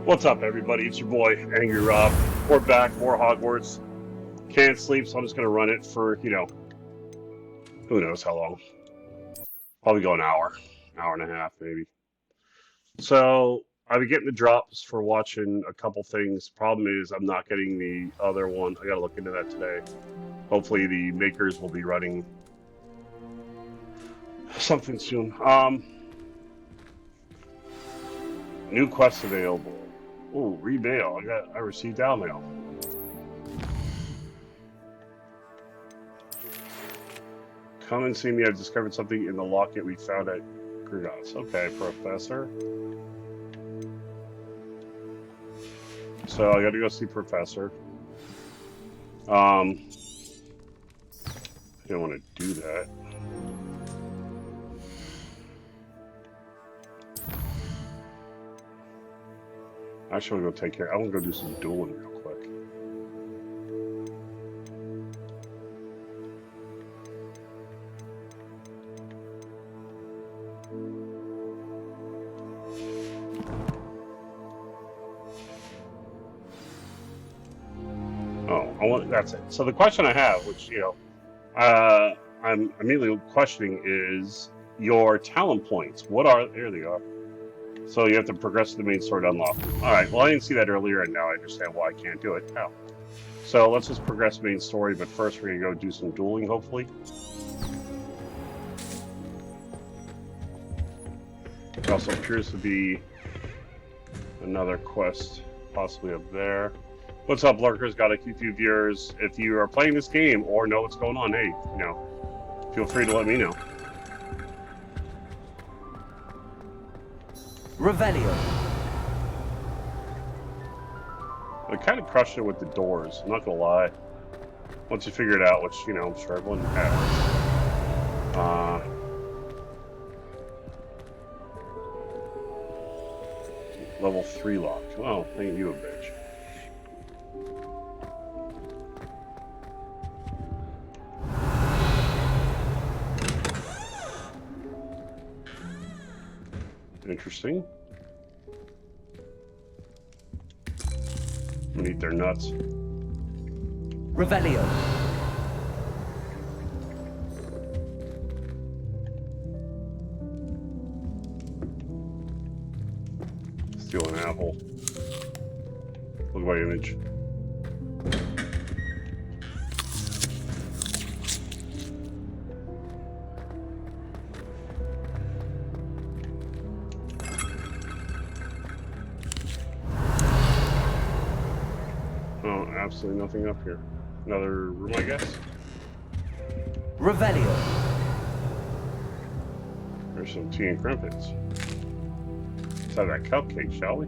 What's up, everybody? It's your boy, Angry Rob. We're back, more Hogwarts. Can't sleep, so I'm just going to run it for, who knows how long. Probably go an hour and a half, maybe. So, I've been getting the drops for watching a couple things. Problem is, I'm not getting the other one. I got to look into that today. Hopefully, the makers will be running something soon. New quests available. Oh, read mail. I received our mail. Come and see me. I've discovered something in the locket we found at Gringotts. Okay, Professor. So I got to go see Professor. I don't want to do that. Actually, I'm going to take care. I want to go do some dueling real quick. That's it. So the question I have, which I'm immediately questioning, is your talent points. What are there? They are. So you have to progress the main story to unlock them. All right. Well, I didn't see that earlier, and now I understand why I can't do it. How? So let's just progress main story, but first we're gonna go do some dueling, hopefully. There also appears to be another quest possibly up there. What's up, lurkers? Got a few viewers. If you are playing this game or know what's going on, hey, feel free to let me know. Revelio. I kind of crushed it with the doors. I'm not gonna lie. Once you figure it out, which I'm sure everyone has. Level 3 lock. Well, ain't you a bitch. Interesting. I'm gonna eat their nuts. Revelio. Steal an apple. Look at my image. Oh, absolutely nothing up here. Another room, I guess. Revelio. There's some tea and crumpets. Let's have that cupcake, shall we?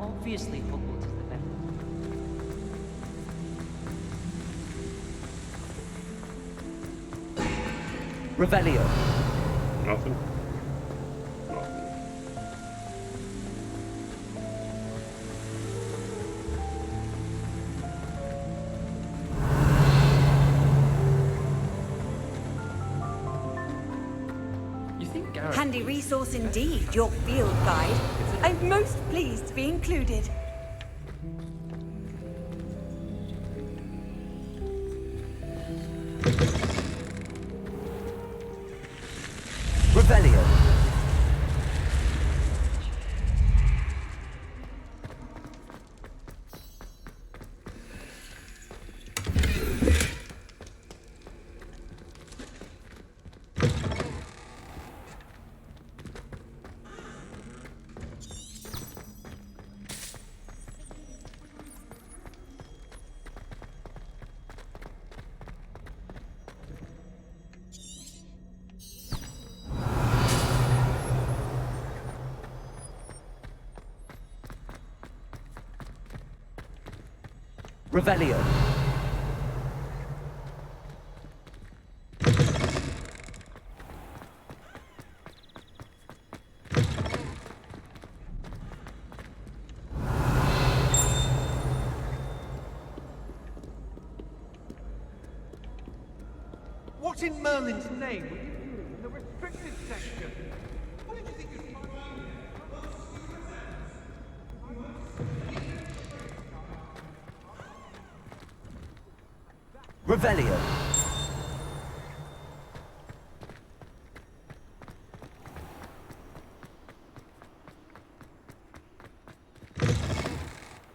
Obviously, Hogwarts is the best. Revelio. Nothing? Nothing. You think Garrett... Handy resource indeed, your field guide. I'm most pleased to be included. Revelio. Revelio. What's in Merlin's name? In the restricted section. What did you think you'd find? Revelio.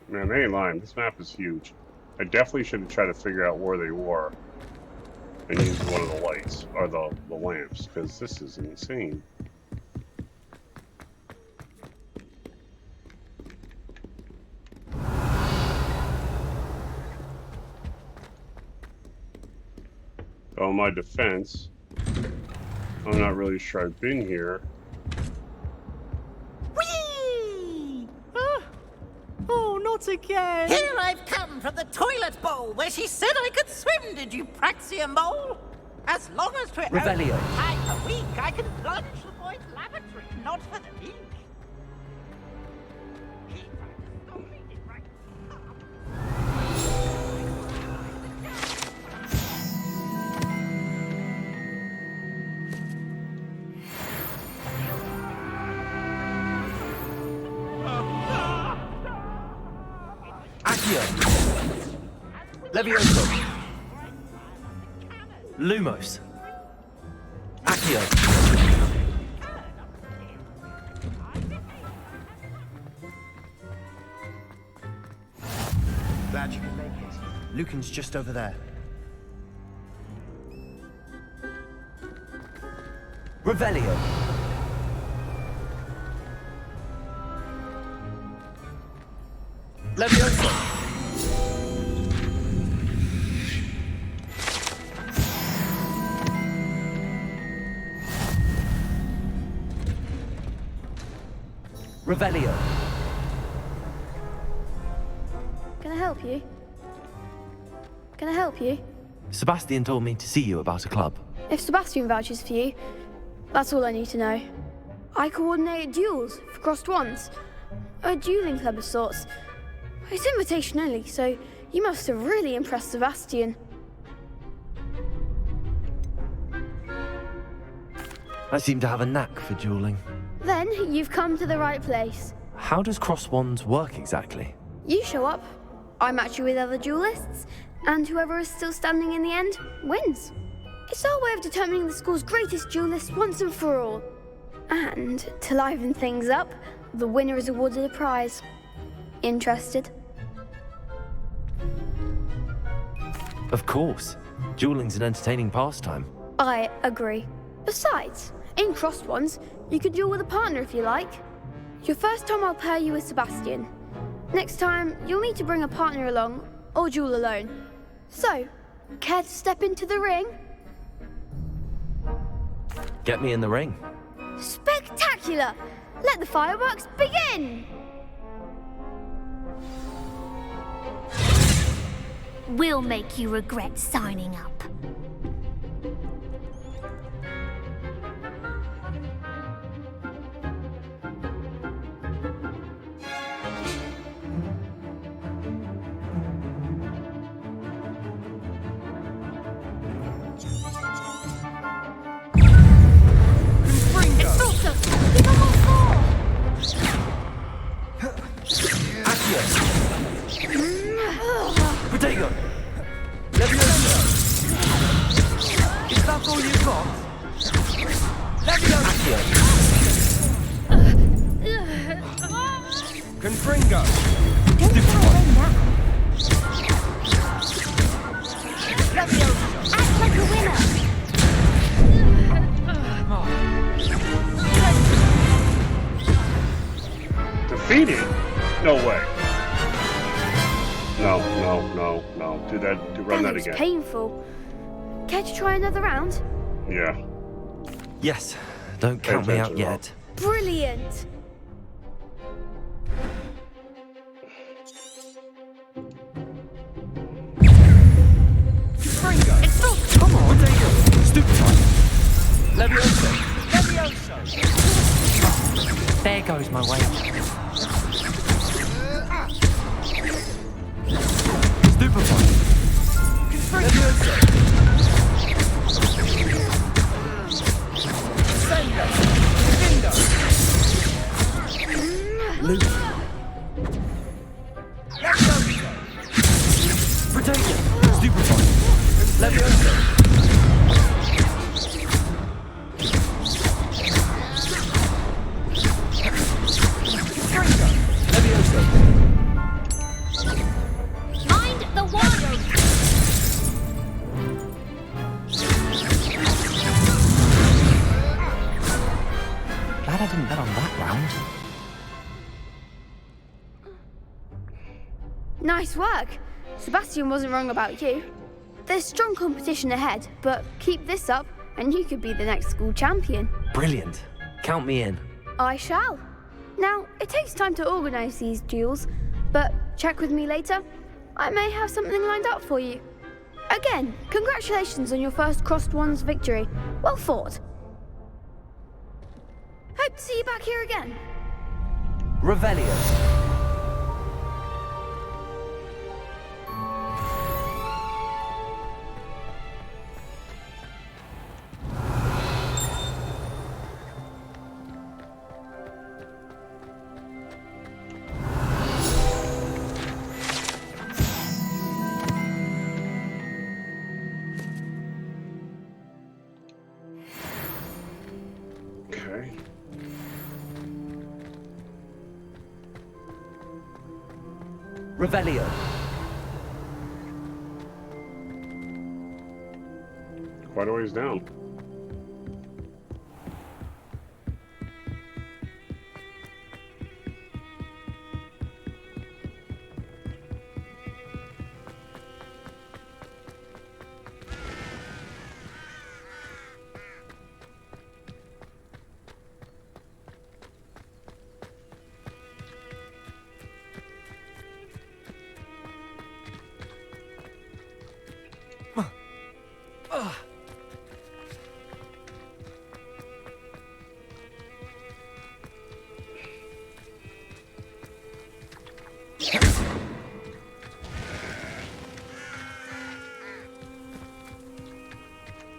Man, they ain't lying. This map is huge. I definitely should have tried to figure out where they were and use one of the lights, or the lamps, because this is insane. Oh, my defense, I'm not really sure I've been here. Whee! Oh, not again! Here I've come from the toilet bowl where she said I could swim, did you praxia mole? As long as we're Revelio. time a week, I can plunge the boy's lavatory, not for the leak. He tried to stop me, did right? Accio. Levioso. Lumos. Accio. Glad you can make it. Lucan's just over there. Revelio. Levioso. Revelio. Can I help you? Can I help you? Sebastian told me to see you about a club. If Sebastian vouches for you, that's all I need to know. I coordinate duels for crossed wands. A dueling club of sorts. It's invitation only, so you must have really impressed Sebastian. I seem to have a knack for dueling. Then you've come to the right place. How does cross wands work exactly? You show up, I match you with other duelists, and whoever is still standing in the end wins. It's our way of determining the school's greatest duelist once and for all. And to liven things up, the winner is awarded a prize. Interested? Of course. Dueling's an entertaining pastime. I agree. Besides, in crossed ones, you could duel with a partner if you like. Your first time I'll pair you with Sebastian. Next time, you'll need to bring a partner along, or duel alone. So, care to step into the ring? Get me in the ring. Spectacular! Let the fireworks begin! We'll make you regret signing up. Protego! Levioso! Is that all you've got? Levioso! Confringo! Levioso! Act like a winner! Defeated? No way. No. Run that looks again. painful. Care to try another round? Yeah. Yes. Don't count me out yet. Brilliant! Confringo! Come on! Protego! Stupefy! Levioso! Levioso! There goes my way. Stupefy! Confringo! didn't bet on that round. Nice work. Sebastian wasn't wrong about you. There's strong competition ahead, but keep this up and you could be the next school champion. Brilliant. Count me in. I shall. Now, it takes time to organise these duels, but check with me later. I may have something lined up for you. Again, congratulations on your first Crossed Wands victory. Well fought. Hope to see you back here again. Revelio. Okay. Revelio. Quite a ways down.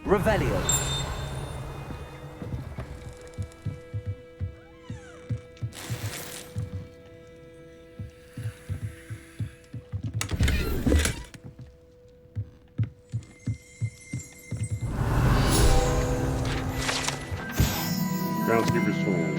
Revelio. Groundskeeper's tool.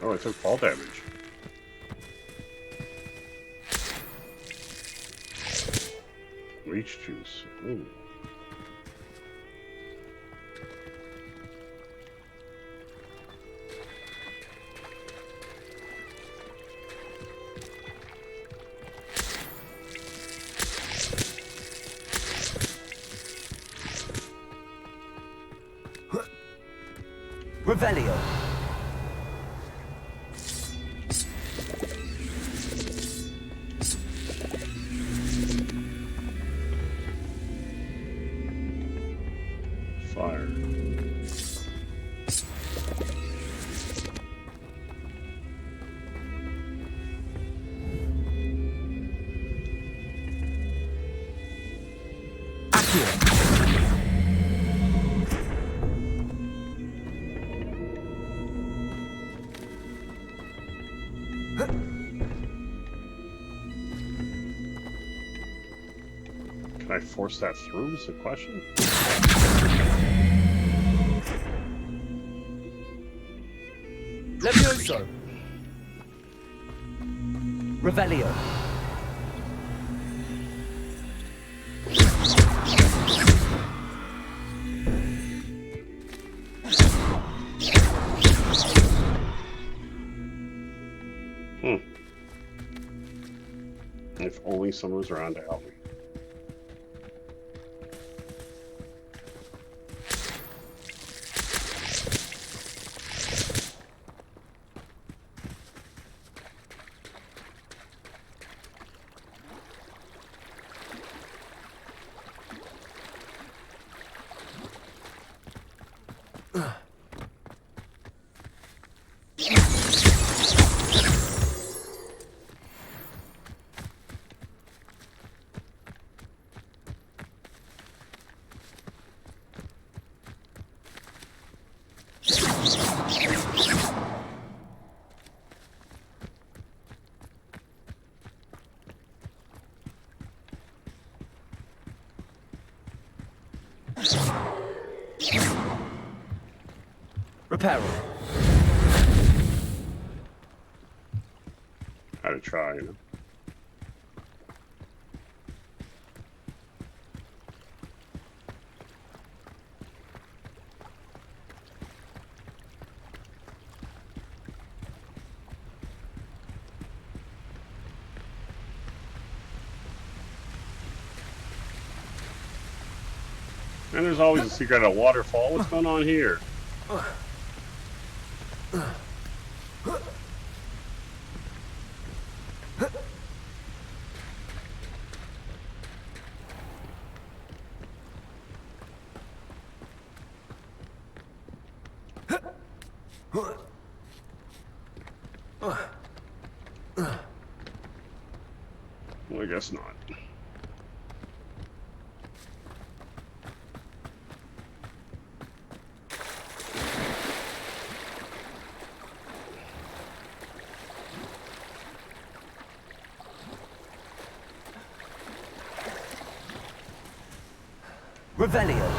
Oh, I took fall damage. Leech juice. Ooh. Revelio. Fire. Accio. Can I force that through is the question? Levioso. Revelio. If only someone was around to help me. Reparo. Had to try, you know. And there's always a secret at a waterfall. What's going on here? Well, I guess not. Revelio.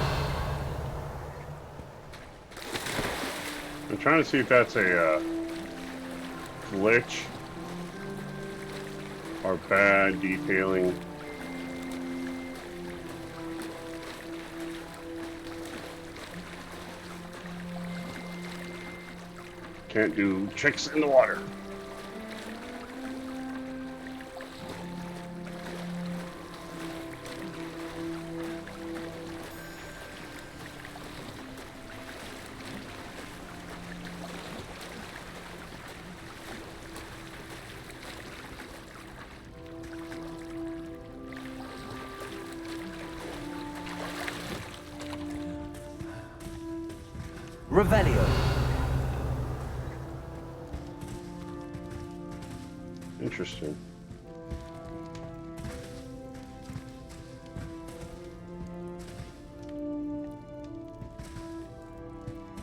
I'm trying to see if that's a glitch or bad detailing. Can't do tricks in the water. Revelio. Interesting.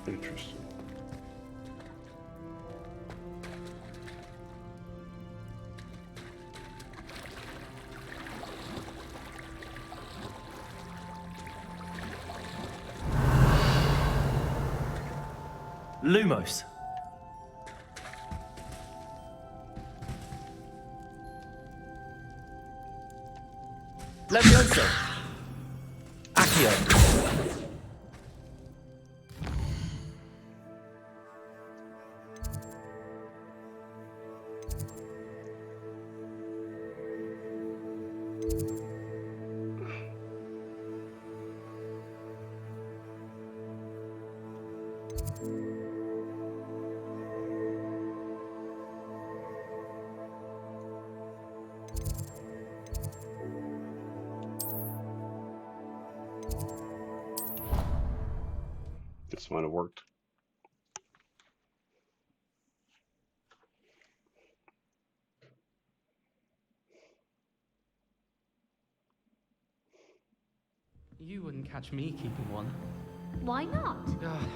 Interesting. Lumos. Levioso. Accio. This might have worked. You wouldn't catch me keeping one. Why not? Ugh.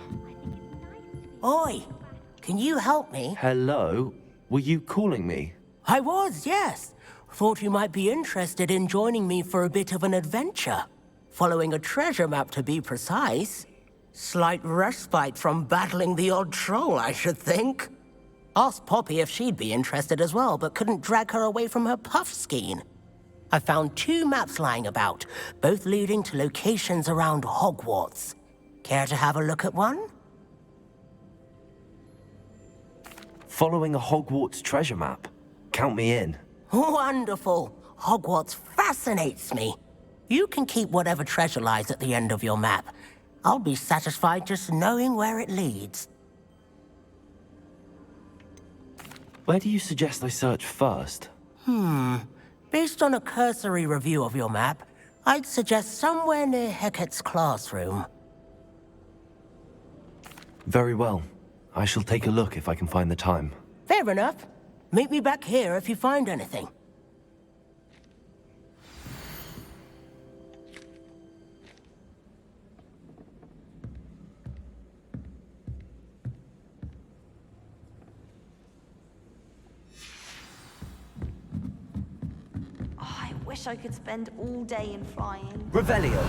Oi, can you help me? Hello? Were you calling me? I was, yes. Thought you might be interested in joining me for a bit of an adventure. Following a treasure map, to be precise. Slight respite from battling the odd troll, I should think. Asked Poppy if she'd be interested as well, but couldn't drag her away from her puff skein. I found 2 maps lying about, both leading to locations around Hogwarts. Care to have a look at one? Following a Hogwarts treasure map. Count me in. Wonderful. Hogwarts fascinates me. You can keep whatever treasure lies at the end of your map. I'll be satisfied just knowing where it leads. Where do you suggest I search first? Based on a cursory review of your map, I'd suggest somewhere near Hecat's classroom. Very well. I shall take a look if I can find the time. Fair enough. Meet me back here if you find anything. I wish I could spend all day in flying. Revelio.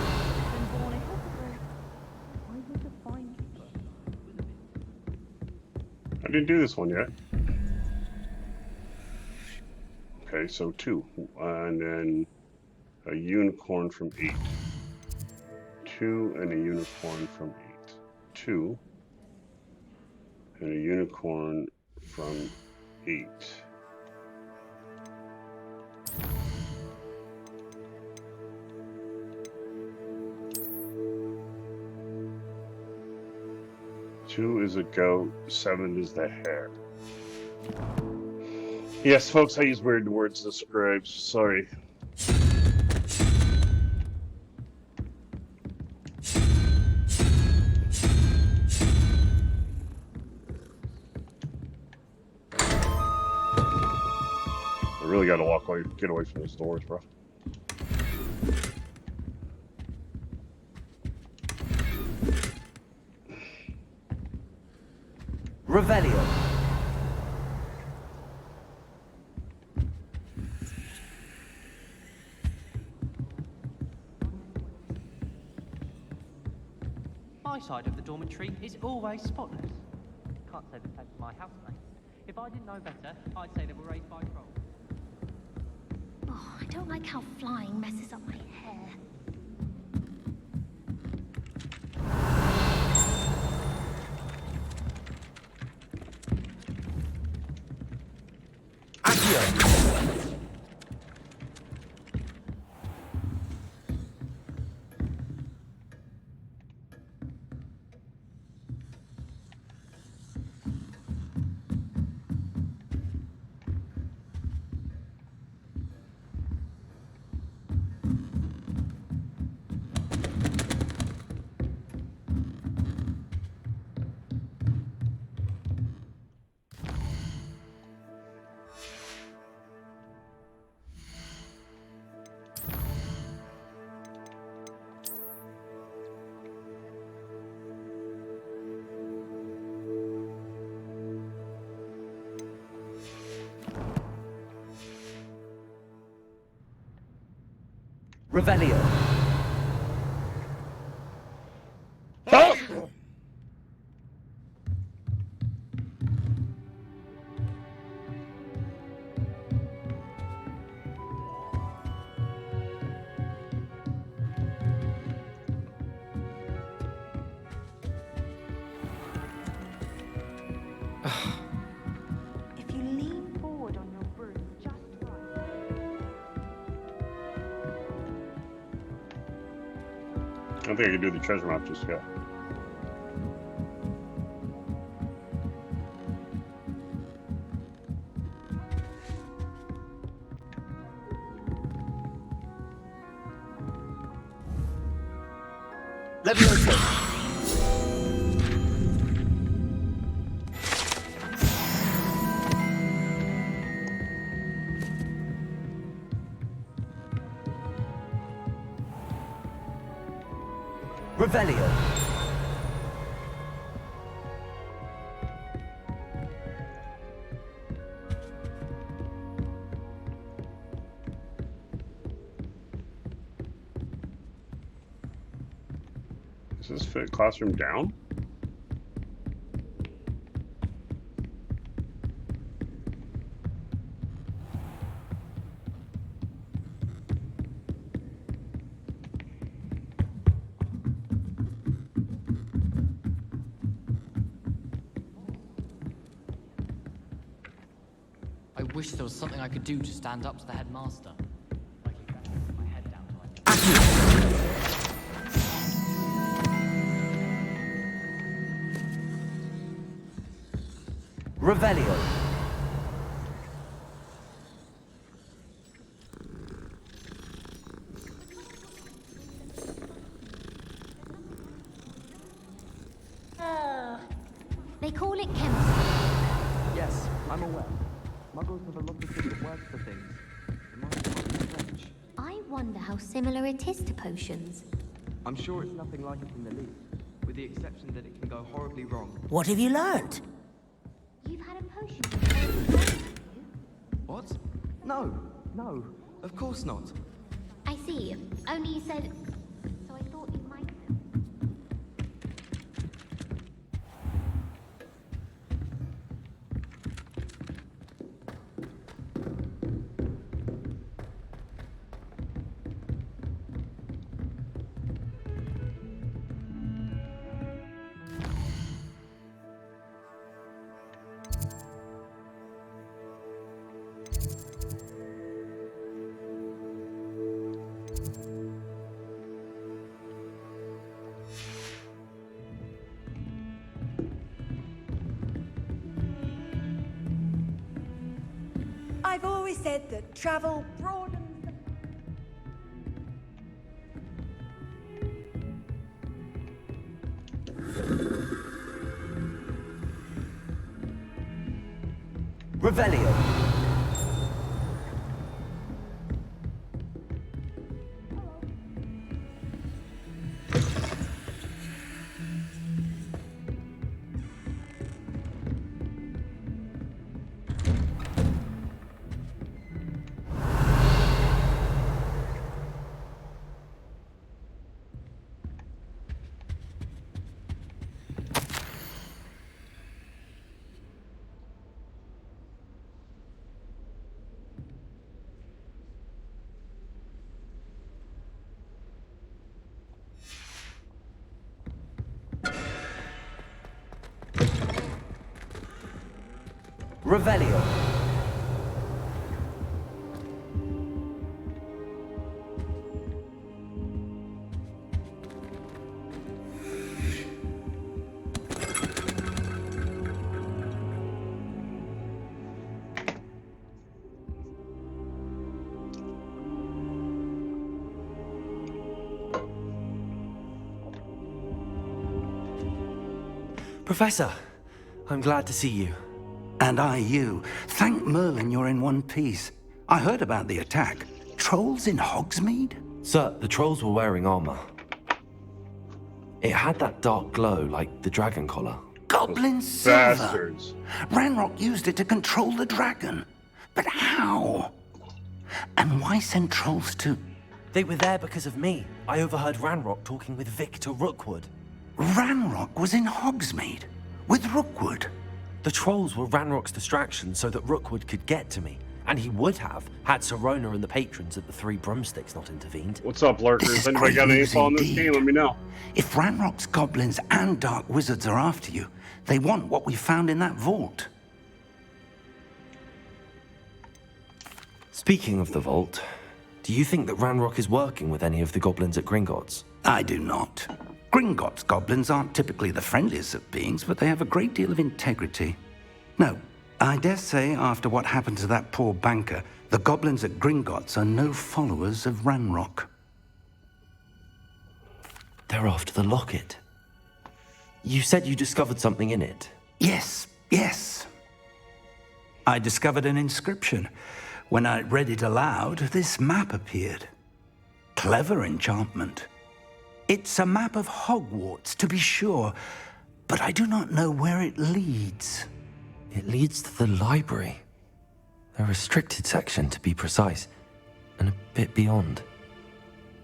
didn't do this one yet. Okay, so 2. And then a unicorn from 8. 2 and a unicorn from 8. 2 and a unicorn from 8. Two is a goat, 7 is the hare. Yes, folks, I use weird words to describe. Sorry. I really gotta walk away, get away from those doors, bro. Revelio. My side of the dormitory is always spotless. Can't say the same for my housemates. If I didn't know better, I'd say they were raised by trolls. Oh, I don't like how flying messes up my hair. Revelio. If you lean forward on your broom just right. I don't think I can do the treasure map just yet. Levioso. Revelio. Does this fit classroom down? I wish there was something I could do to stand up to the headmaster. Like exactly with my head down to Revelio. They call it chemistry. Yes, I'm aware. Muggles have a lot of different words for things. It might be French. I wonder how similar it is to potions. I'm sure it's nothing like it in the least, with the exception that it can go horribly wrong. What have you learnt? You've had a potion before, haven't you? What? No, of course not. I see. Only you said... So I thought you might know. I've always said that travel broadens. Revelio. Revelio. Professor, I'm glad to see you. And I you. Thank Merlin you're in one piece. I heard about the attack. Trolls in Hogsmeade? Sir, the trolls were wearing armor. It had that dark glow like the dragon collar. Goblin silver! Bastards. Ranrock used it to control the dragon. But how? And why send trolls to... They were there because of me. I overheard Ranrock talking with Victor Rookwood. Ranrock was in Hogsmeade? With Rookwood? The trolls were Ranrock's distraction so that Rookwood could get to me. And he would have, had Sirona and the patrons at the Three Broomsticks not intervened. What's up, lurkers? Anybody got any info on this game? Let me know. If Ranrock's goblins and dark wizards are after you, they want what we found in that vault. Speaking of the vault, do you think that Ranrock is working with any of the goblins at Gringotts? I do not. Gringotts goblins aren't typically the friendliest of beings, but they have a great deal of integrity. No, I dare say after what happened to that poor banker, the goblins at Gringotts are no followers of Ranrock. They're after the locket. You said you discovered something in it. Yes, yes. I discovered an inscription. When I read it aloud, this map appeared. Clever enchantment. It's a map of Hogwarts, to be sure, but I do not know where it leads. It leads to the library. A restricted section, to be precise, and a bit beyond.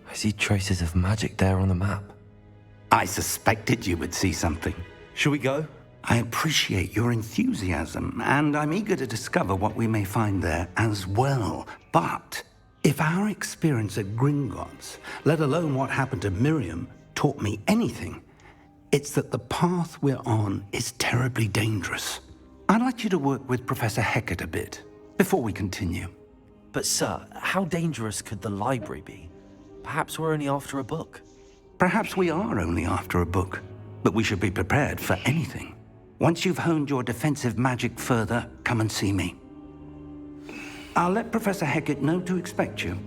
I see traces of magic there on the map. I suspected you would see something. Shall we go? I appreciate your enthusiasm, and I'm eager to discover what we may find there as well. But if our experience at Gringotts, let alone what happened to Miriam, taught me anything, it's that the path we're on is terribly dangerous. I'd like you to work with Professor Hecat a bit before we continue. But sir, how dangerous could the library be? Perhaps we're only after a book. Perhaps we are only after a book, but we should be prepared for anything. Once you've honed your defensive magic further, come and see me. I'll let Professor Hecat know to expect you.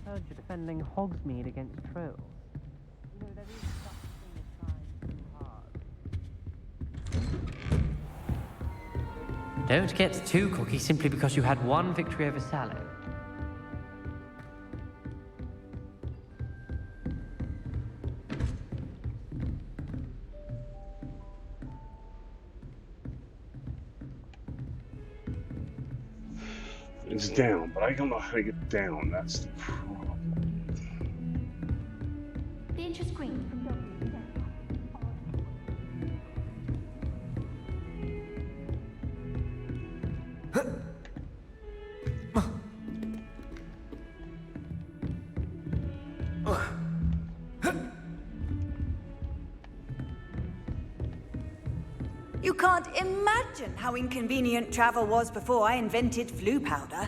Heard you're defending Hogsmeade against trolls. You know, there is such a thing as trying too hard. Don't get too cocky simply because you had one victory over Sallow. It's down, but I don't know how to get down. That's the problem. The interest green from You can't imagine how inconvenient travel was before I invented flu powder.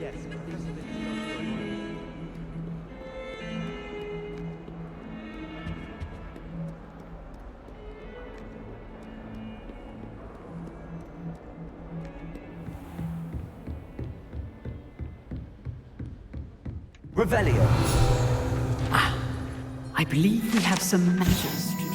Yes, these are the discussions. Revelio. I believe we have some matches to do.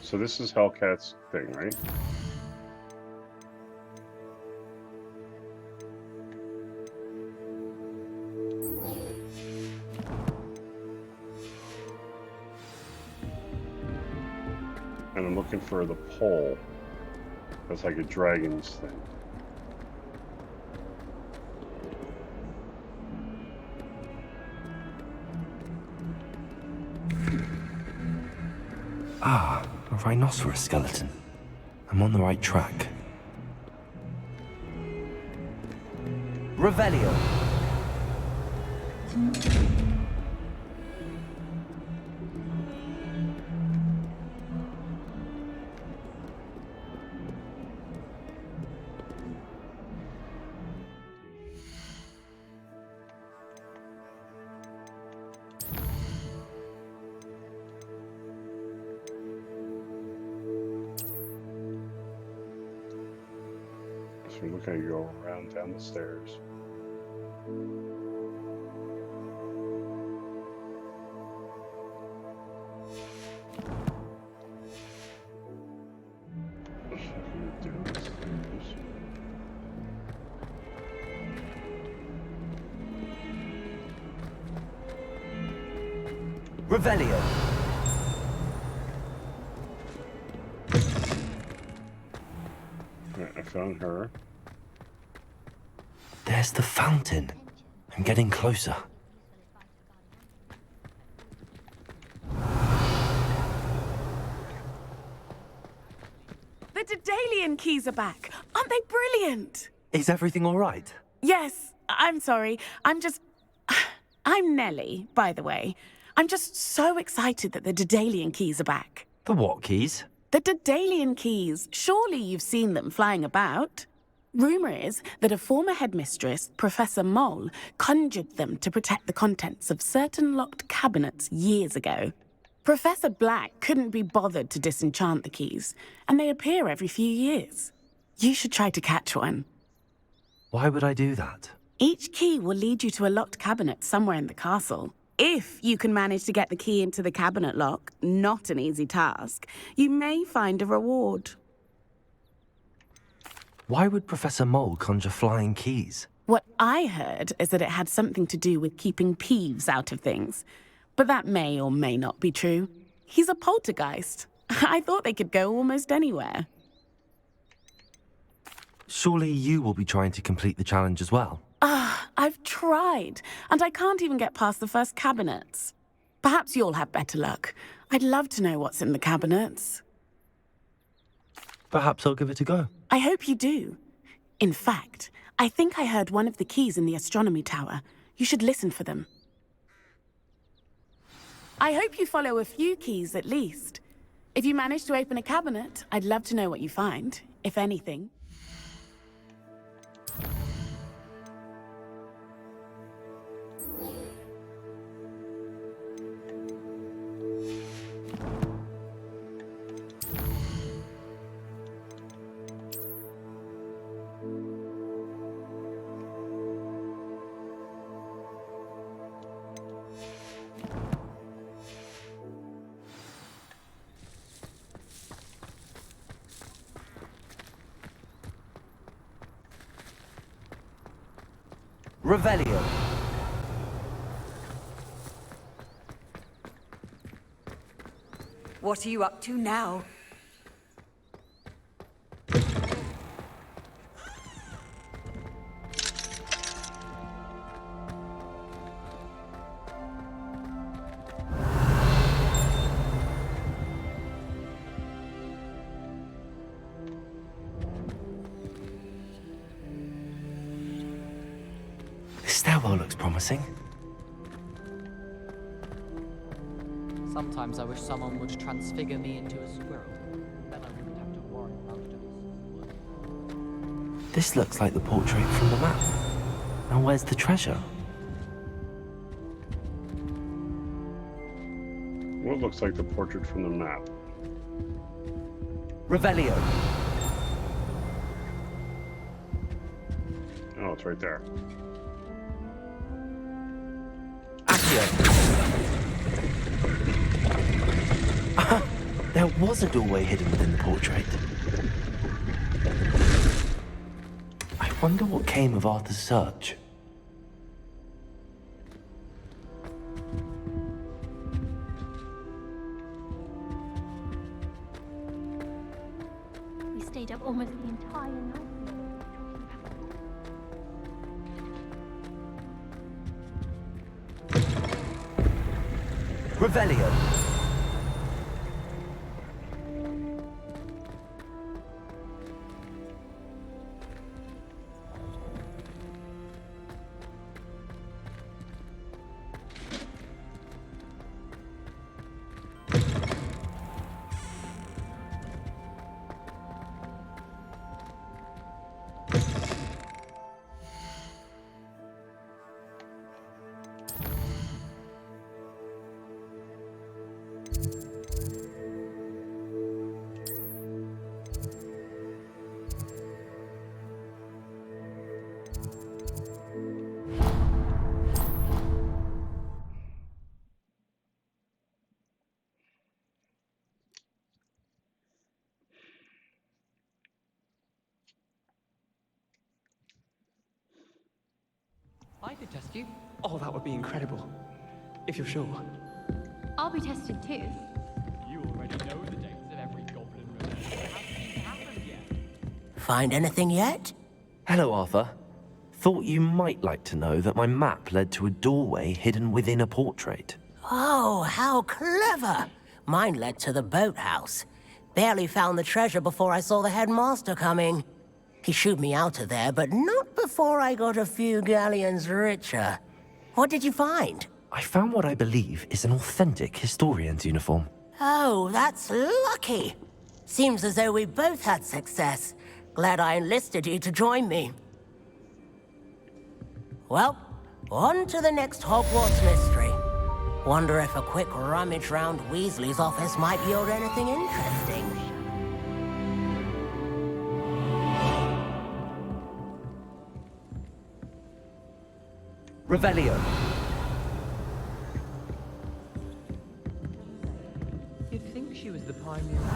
So this is Hellcat's thing, right? And I'm looking for the pole. That's like a dragon's thing. Ah, a rhinoceros skeleton. I'm on the right track. Revelio. So look how you go around down the stairs. Revelio. Right, I found her. There's the fountain. I'm getting closer. The Daedalian keys are back. Aren't they brilliant? Is everything all right? Yes, I'm sorry. I'm Nellie, by the way. I'm just so excited that the Daedalian keys are back. The what keys? The Daedalian keys. Surely you've seen them flying about. Rumour is that a former headmistress, Professor Mole, conjured them to protect the contents of certain locked cabinets years ago. Professor Black couldn't be bothered to disenchant the keys, and they appear every few years. You should try to catch one. Why would I do that? Each key will lead you to a locked cabinet somewhere in the castle. If you can manage to get the key into the cabinet lock, not an easy task, you may find a reward. Why would Professor Mole conjure flying keys? What I heard is that it had something to do with keeping Peeves out of things. But that may or may not be true. He's a poltergeist. I thought they could go almost anywhere. Surely you will be trying to complete the challenge as well. I've tried, and I can't even get past the first cabinets. Perhaps you'll have better luck. I'd love to know what's in the cabinets. Perhaps I'll give it a go. I hope you do. In fact, I think I heard one of the keys in the astronomy tower. You should listen for them. I hope you follow a few keys at least. If you manage to open a cabinet, I'd love to know what you find, if anything. Revelio. What are you up to now? This stairwell looks promising. Sometimes I wish someone would transfigure me into a squirrel. Then I wouldn't have to worry about it. This looks like the portrait from the map. Now where's the treasure? What looks like the portrait from the map? Revelio. Oh, it's right there. There was a doorway hidden within the portrait. I wonder what came of Arthur's search. We stayed up almost the entire night. Revelio. I could test you. Oh, that would be incredible. If you're sure. I'll be tested too. You already know the dates of every goblin revenge. It hasn't even happened yet. Find anything yet? Hello, Arthur. Thought you might like to know that my map led to a doorway hidden within a portrait. Oh, how clever! Mine led to the boathouse. Barely found the treasure before I saw the headmaster coming. He shooed me out of there, but not before I got a few galleons richer. What did you find? I found what I believe is an authentic historian's uniform. Oh, that's lucky. Seems as though we both had success. Glad I enlisted you to join me. Well, on to the next Hogwarts mystery. Wonder if a quick rummage round Weasley's office might yield anything interesting. Revelio. You'd think she was the pioneer of the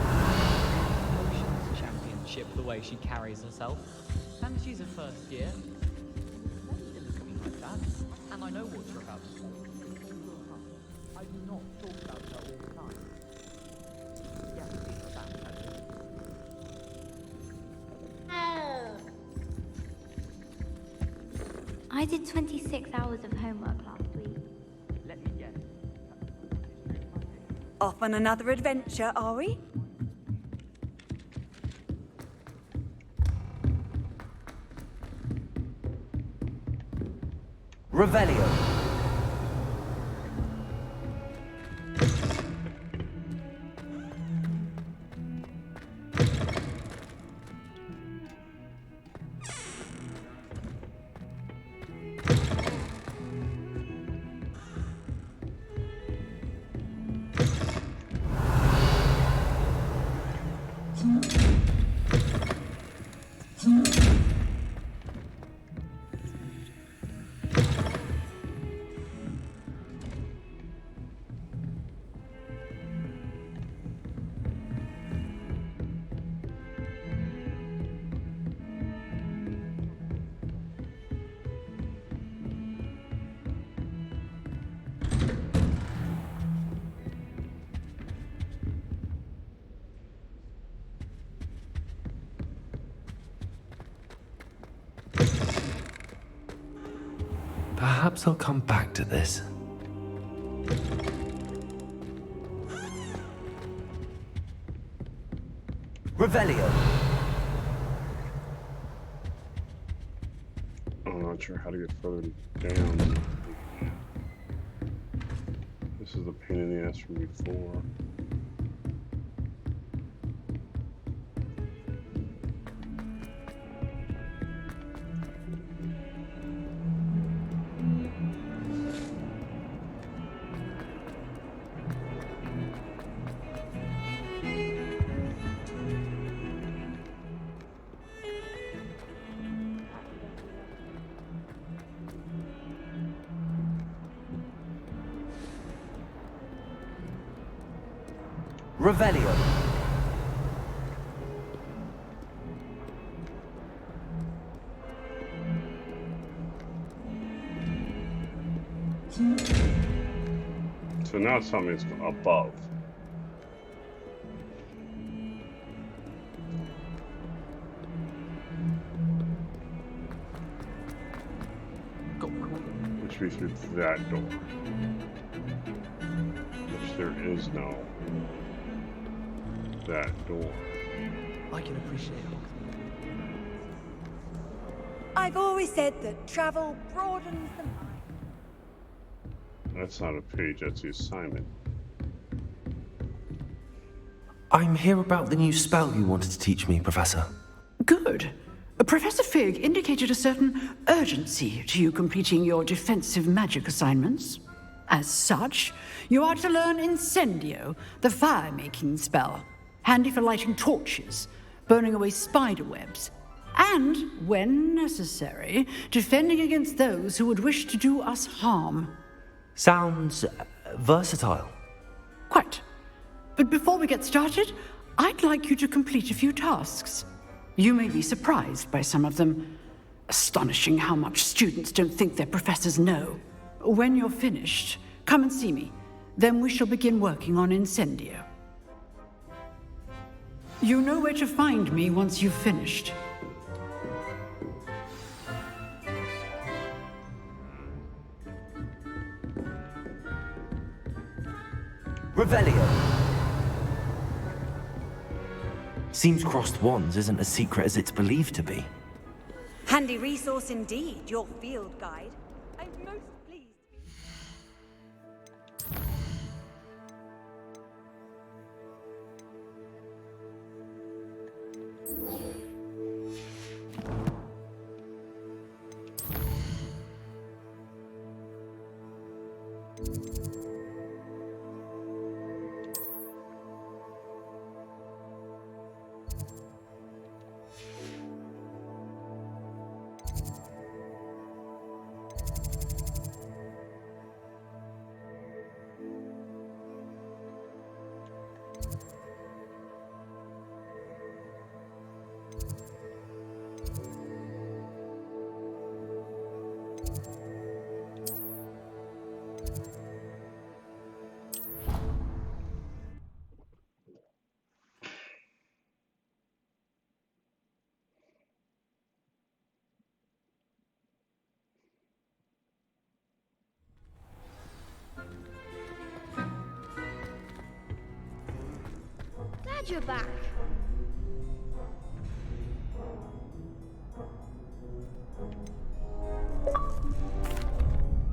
potions championship, the way she carries herself. And she's a first year. Never been looking like that. And I know what you're about to say. I do not talk about her all the time. Yes, for that purpose. Oh. I did 26 hours of homework last week. Let me guess. Off on another adventure, are we? Revelio. Perhaps I'll come back to this. Revelio. I'm not sure how to get further down. This is the pain in the ass from before. Revelio. So now it's telling me it's above. Which means through that door. Which there is no that door. I can appreciate it. I've always said that travel broadens the mind. That's not a page, that's the assignment. I'm here about the new spell you wanted to teach me, Professor. Good. Professor Fig indicated a certain urgency to you completing your defensive magic assignments. As such, you are to learn Incendio, the fire-making spell, handy for lighting torches, burning away spider webs, and, when necessary, defending against those who would wish to do us harm. Sounds versatile. Quite. But before we get started, I'd like you to complete a few tasks. You may be surprised by some of them. Astonishing how much students don't think their professors know. When you're finished, come and see me. Then we shall begin working on Incendio. You know where to find me once you've finished. Revelio. Seems crossed wands isn't as secret as it's believed to be. Handy resource indeed, your field guide. I'm most pleased. Glad you're back.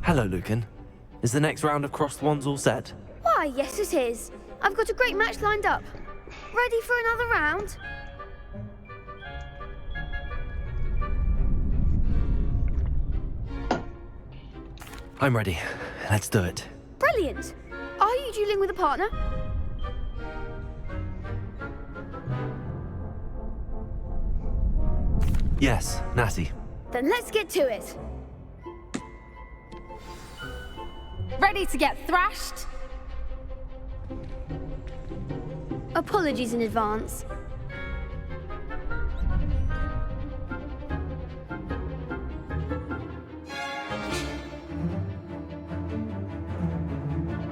Hello, Lucan. Is the next round of crossed wands all set? Why, yes it is. I've got a great match lined up. Ready for another round? I'm ready. Let's do it. Brilliant. Are you dueling with a partner? Yes, Natty. Then let's get to it. Ready to get thrashed? Apologies in advance.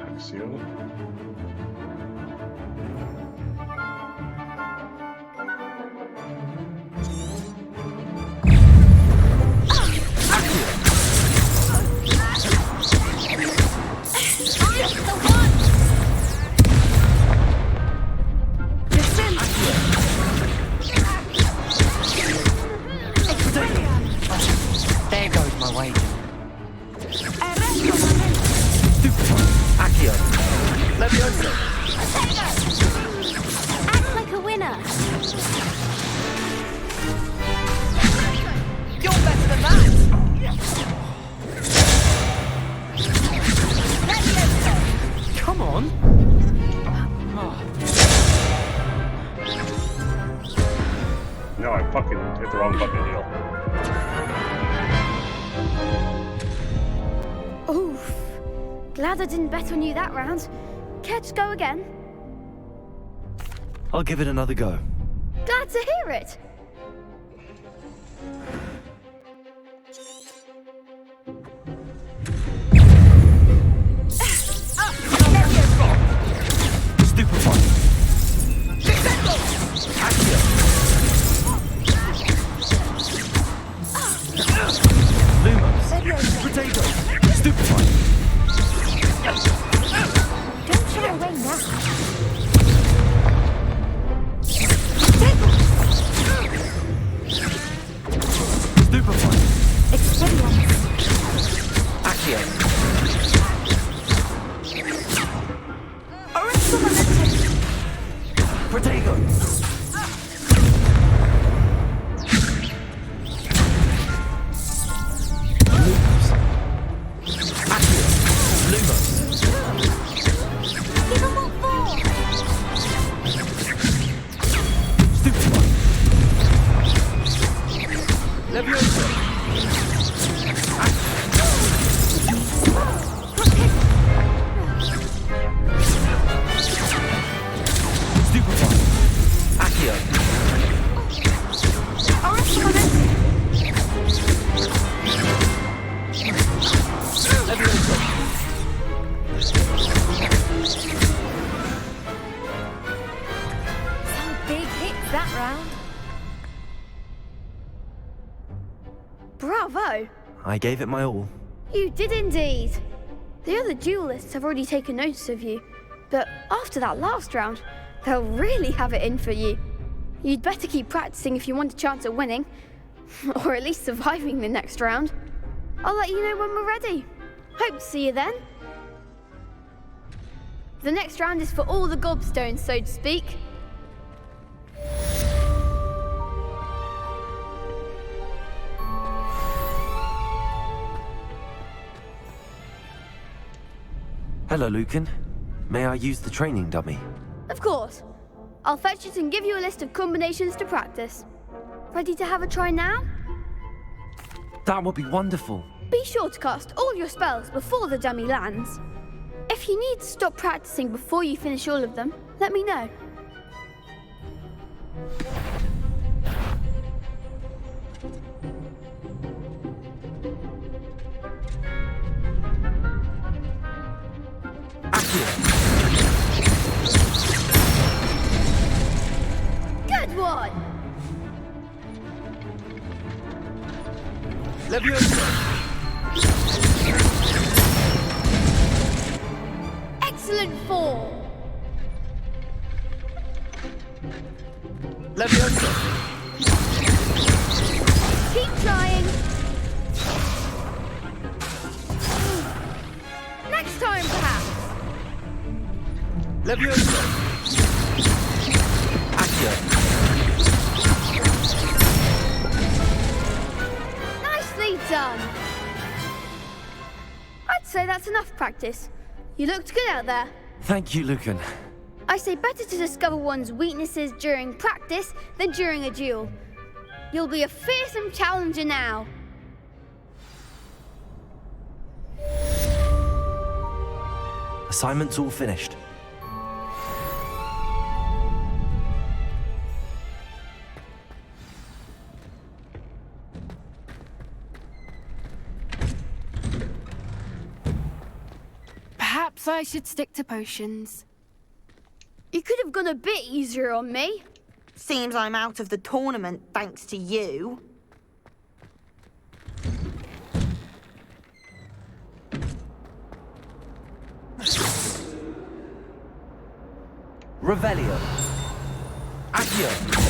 Axial. There goes my wager. Accio. Levioso. Act like a winner. You're better than that! Come on. No, I fucking hit the wrong fucking deal. Oof. Glad I didn't bet on you that round. Care to go again? I'll give it another go. Glad to hear it. Stupefy. Accio. Lumos. Potato. Stupefy. Don't shy away now. Stupefy. Experience. Accio. Potato. Lumos. Accio. Lumos. Give 'em what for. Stupefy. Levioso. Stupefy. Accio. Levioso. Some big hits that round. Bravo! I gave it my all. You did indeed. The other duelists have already taken notice of you, but after that last round, they'll really have it in for you. You'd better keep practicing if you want a chance at winning, or at least surviving the next round. I'll let you know when we're ready. Hope to see you then. The next round is for all the gobstones, so to speak. Hello, Lucan. May I use the training dummy? Of course. I'll fetch it and give you a list of combinations to practice. Ready to have a try now? That would be wonderful. Be sure to cast all your spells before the dummy lands. If you need to stop practicing before you finish all of them, let me know. Good one! Excellent form! Leviosa! Keep trying. Next time, perhaps. Leviosa! Accio! Nicely done. I'd say that's enough practice. You looked good out there. Thank you, Lucan. I say better to discover one's weaknesses during practice than during a duel. You'll be a fearsome challenger now. Assignment's all finished. Perhaps I should stick to potions. You could have gone a bit easier on me. Seems I'm out of the tournament thanks to you. Revelio. Accio.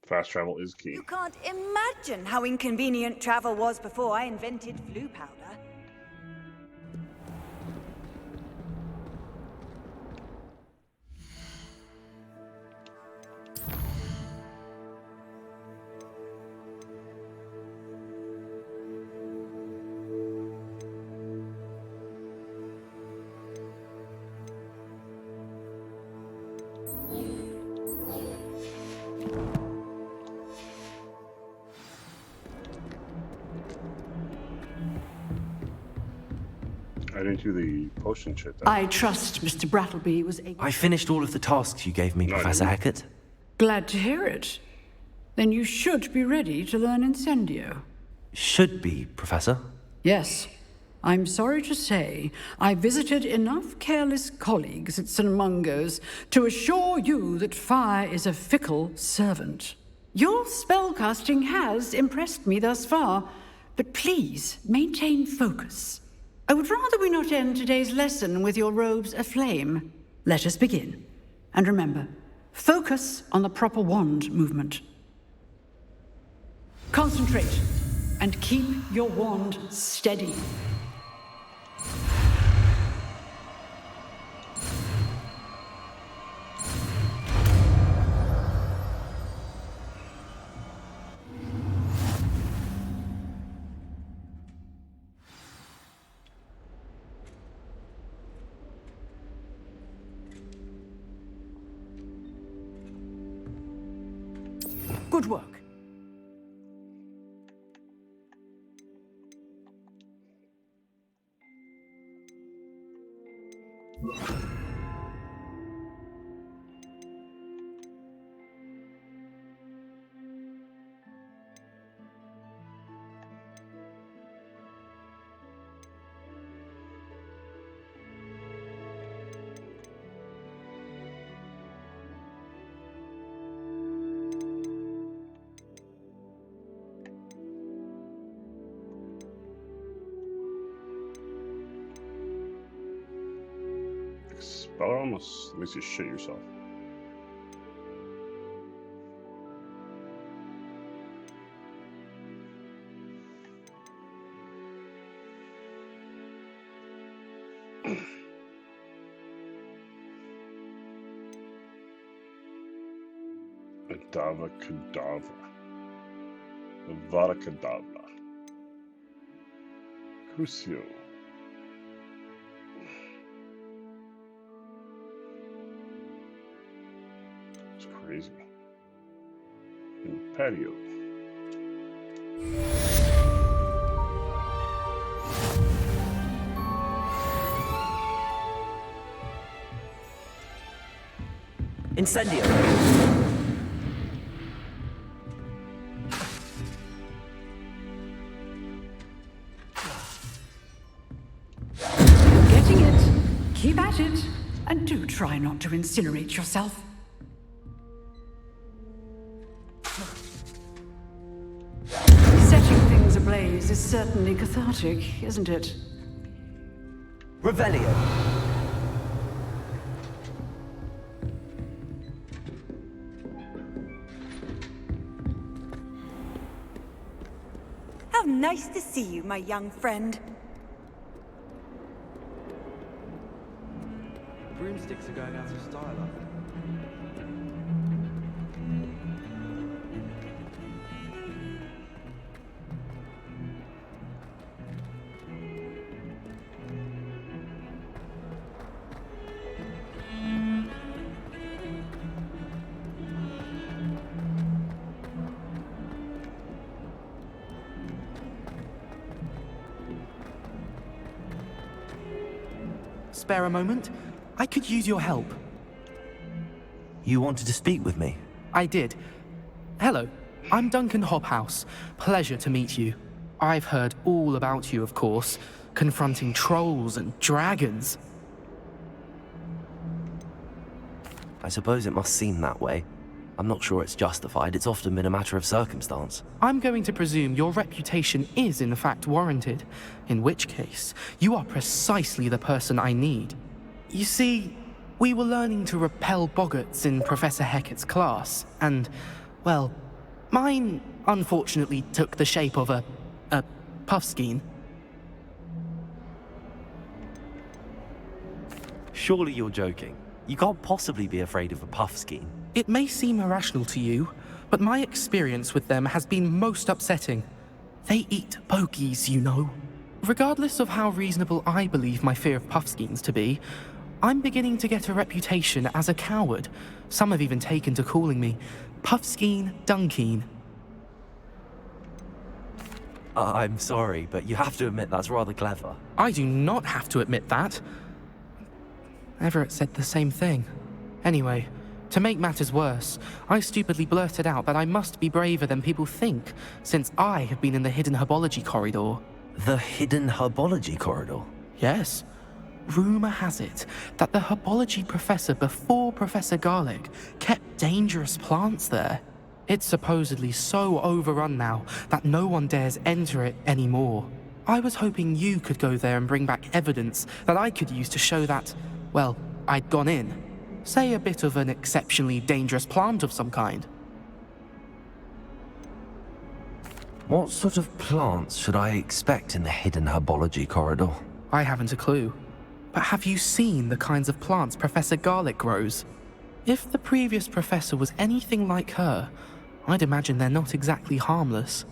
Fast travel is key. You can't imagine how inconvenient travel was before I invented flu powder. I didn't do the potion shit though. I trust Mr. Brattleby was able... I finished all of the tasks you gave me, No, Professor I Hackett. Glad to hear it. Then you should be ready to learn Incendio. Should be, Professor. Yes. I'm sorry to say, I visited enough careless colleagues at St. Mungo's to assure you that fire is a fickle servant. Your spellcasting has impressed me thus far, but please maintain focus. I would rather we not end today's lesson with your robes aflame. Let us begin. And remember, focus on the proper wand movement. Concentrate, and keep your wand steady. Good work. Spell almost makes you shit yourself. Adava Kedavra. Avada Kedavra. Crucio. It's crazy. patio. Incendio. You're getting it. Keep at it. And do try not to incinerate yourself. Setting things ablaze is certainly cathartic, isn't it? Revelio. How nice to see you, my young friend. Broomsticks are going out of style, I think. Spare a moment? I could use your help. You wanted to speak with me? I did. Hello, I'm Duncan Hobhouse. Pleasure to meet you. I've heard all about you, of course, confronting trolls and dragons. I suppose it must seem that way. I'm not sure it's justified. It's often been a matter of circumstance. I'm going to presume your reputation is in fact warranted, in which case, you are precisely the person I need. You see, we were learning to repel boggarts in Professor Hecat's class, and, well, mine unfortunately took the shape of a puffskein. Surely you're joking. You can't possibly be afraid of a puffskein. It may seem irrational to you, but my experience with them has been most upsetting. They eat bogies, you know. Regardless of how reasonable I believe my fear of puffskeins to be, I'm beginning to get a reputation as a coward. Some have even taken to calling me Puffskeen Dunkeen. I'm sorry, but you have to admit that's rather clever. I do not have to admit that. Everett said the same thing. Anyway, to make matters worse, I stupidly blurted out that I must be braver than people think, since I have been in the hidden herbology corridor. The hidden herbology corridor? Yes. Rumor has it that the herbology professor before Professor Garlic kept dangerous plants there. It's supposedly so overrun now that no one dares enter it anymore. I was hoping you could go there and bring back evidence that I could use to show that, well, I'd gone in. Say a bit of an exceptionally dangerous plant of some kind. What sort of plants should I expect in the hidden herbology corridor? I haven't a clue. But have you seen the kinds of plants Professor Garlic grows? If the previous professor was anything like her, I'd imagine they're not exactly harmless.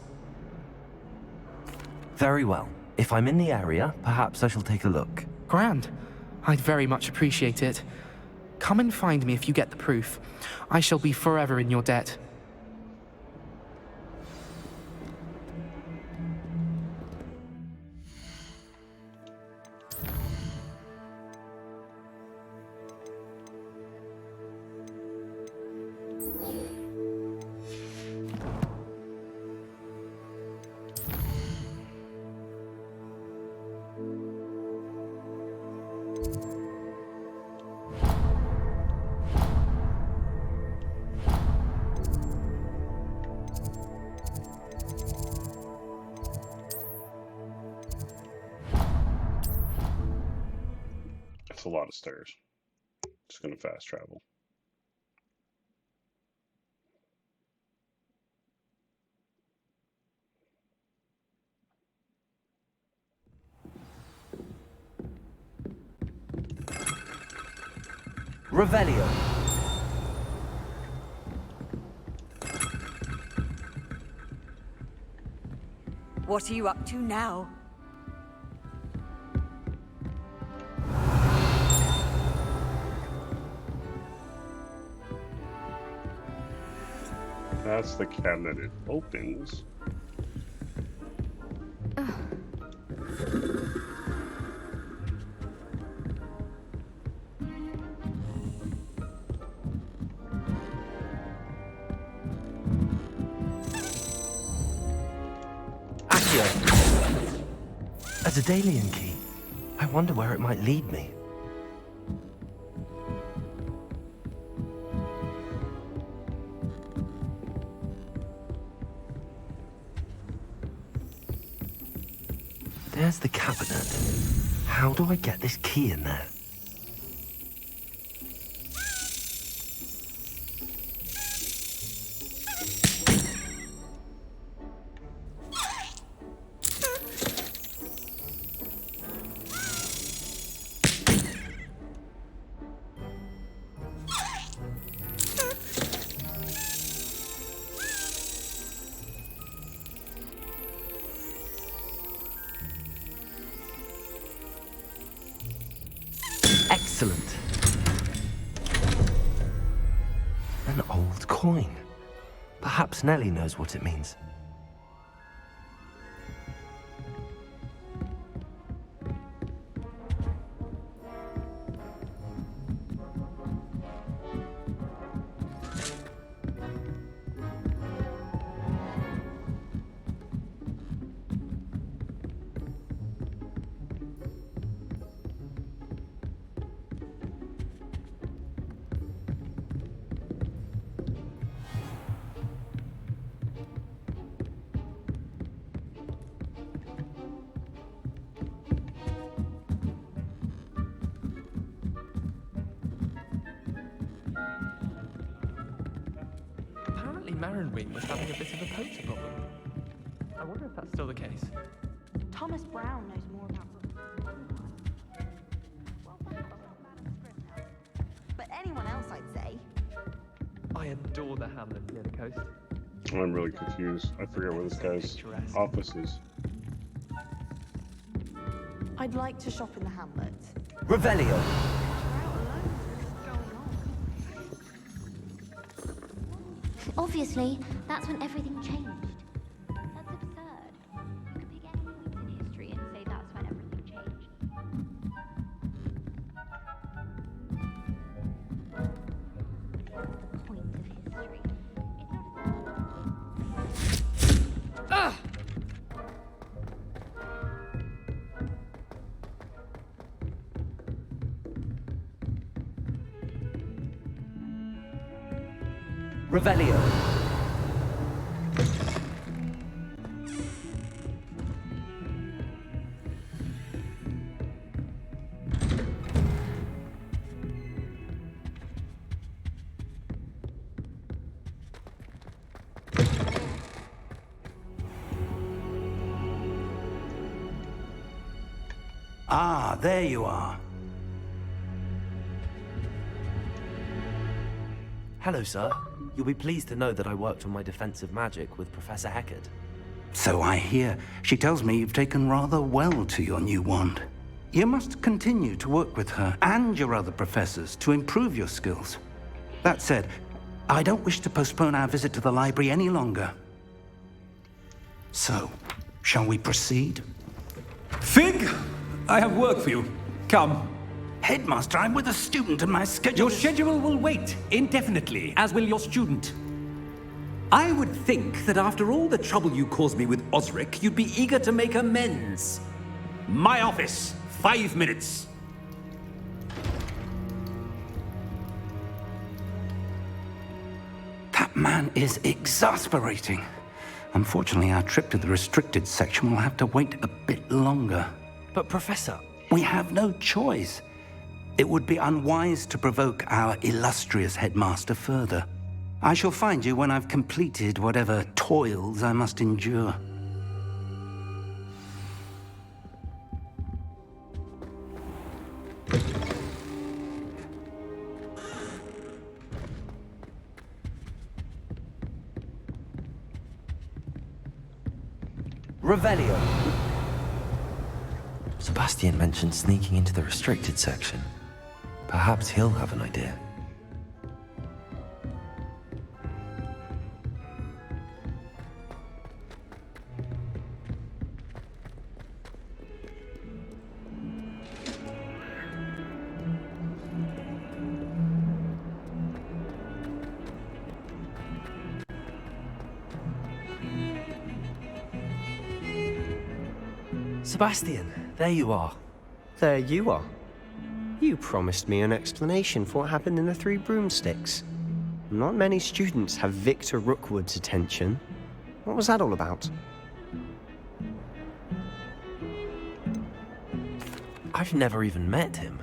Very well. If I'm in the area, perhaps I shall take a look. Grand. I'd very much appreciate it. Come and find me if you get the proof. I shall be forever in your debt. That's a lot of stairs. Just gonna fast travel. Revelio. What are you up to now? That's the cabinet it opens. Accio! A Daedalian key. I wonder where it might lead me. There's the cabinet. How do I get this key in there? Excellent. An old coin. Perhaps Nellie knows what it means. Apparently Marinwing was having a bit of a poacher problem. I wonder if that's still the case. Thomas Brown knows more about but anyone else, I'd say. I adore the hamlet near the coast. I'm really confused. I forget where this guy's office is. I'd like to shop in the hamlet. Revelio. Obviously, that's when everything changed. That's absurd. You could pick any point in history and say that's when everything changed. Point of history. It's not Revelio. Ah, there you are. Hello, sir. You'll be pleased to know that I worked on my defensive magic with Professor Heckard. So I hear. She tells me you've taken rather well to your new wand. You must continue to work with her and your other professors to improve your skills. That said, I don't wish to postpone our visit to the library any longer. So, shall we proceed? Fig, I have work for you. Come. Headmaster, I'm with a student and my schedule Your schedule will wait indefinitely, as will your student. I would think that after all the trouble you caused me with Osric, you'd be eager to make amends. My office, 5 minutes. That man is exasperating. Unfortunately, our trip to the restricted section will have to wait a bit longer. But, Professor... We have no choice. It would be unwise to provoke our illustrious headmaster further. I shall find you when I've completed whatever toils I must endure. Revelio. Sebastian mentioned sneaking into the restricted section. Perhaps he'll have an idea. Sebastian, there you are. There you are. You promised me an explanation for what happened in the Three Broomsticks. Not many students have Victor Rookwood's attention. What was that all about? I've never even met him.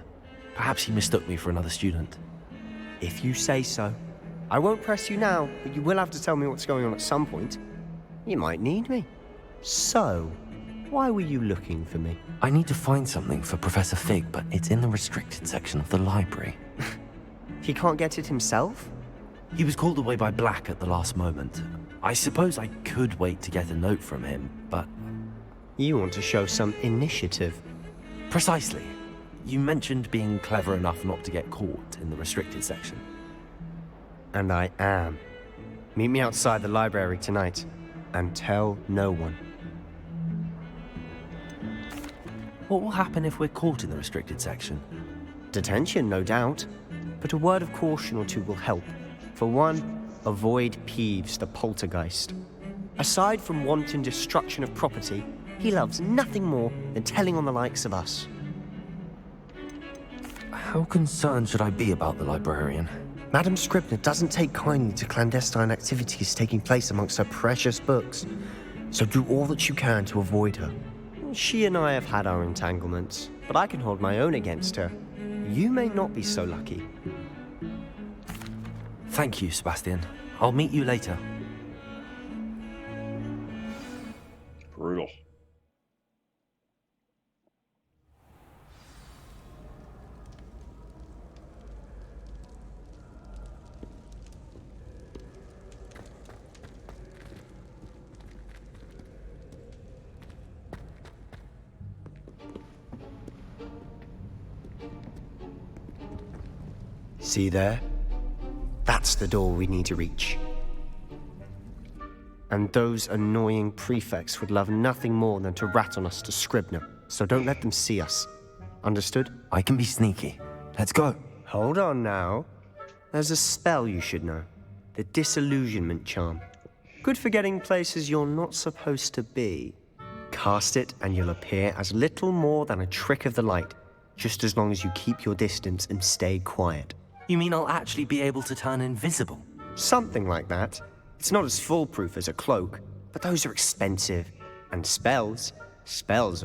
Perhaps he mistook me for another student. If you say so. I won't press you now, but you will have to tell me what's going on at some point. You might need me. So, why were you looking for me? I need to find something for Professor Fig, but it's in the restricted section of the library. He can't get it himself? He was called away by Black at the last moment. I suppose I could wait to get a note from him, but... You want to show some initiative. Precisely. You mentioned being clever enough not to get caught in the restricted section. And I am. Meet me outside the library tonight, and tell no one. What will happen if we're caught in the restricted section? Detention, no doubt. But a word of caution or two will help. For one, avoid Peeves, the poltergeist. Aside from wanton destruction of property, he loves nothing more than telling on the likes of us. How concerned should I be about the librarian? Madam Scribner doesn't take kindly to clandestine activities taking place amongst her precious books, so do all that you can to avoid her. She and I have had our entanglements, but I can hold my own against her. You may not be so lucky. Thank you, Sebastian. I'll meet you later. Brutal. See there? That's the door we need to reach. And those annoying prefects would love nothing more than to rat on us to Scribner, so don't let them see us. Understood? I can be sneaky. Let's go. Hold on now. There's a spell you should know. The Disillusionment Charm. Good for getting places you're not supposed to be. Cast it and you'll appear as little more than a trick of the light, just as long as you keep your distance and stay quiet. You mean I'll actually be able to turn invisible? Something like that. It's not as foolproof as a cloak, but those are expensive. And spells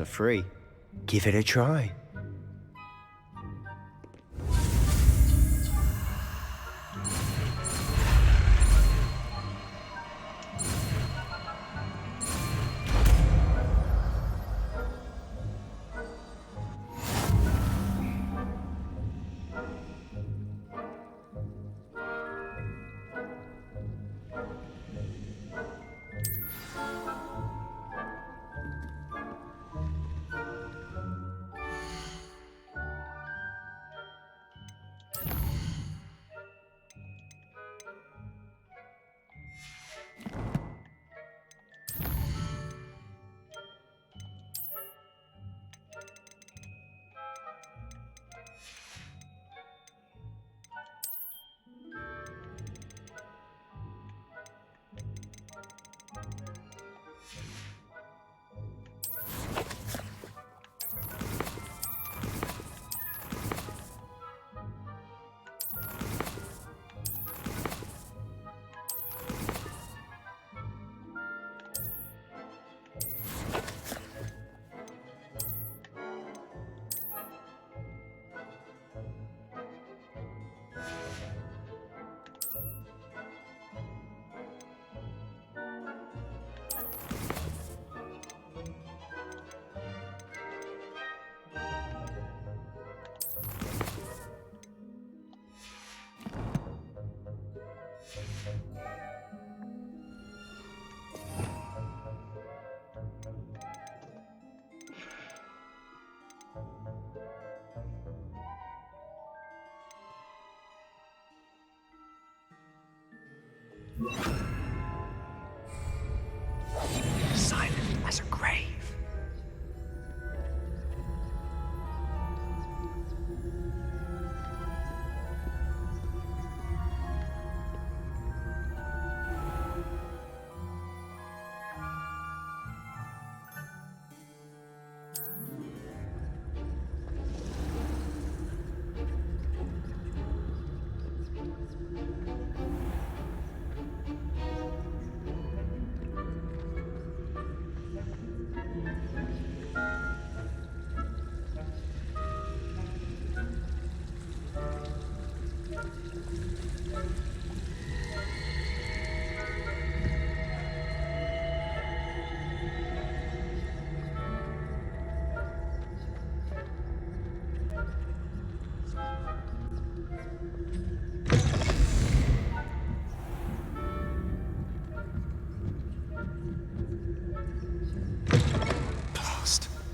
are free. Give it a try.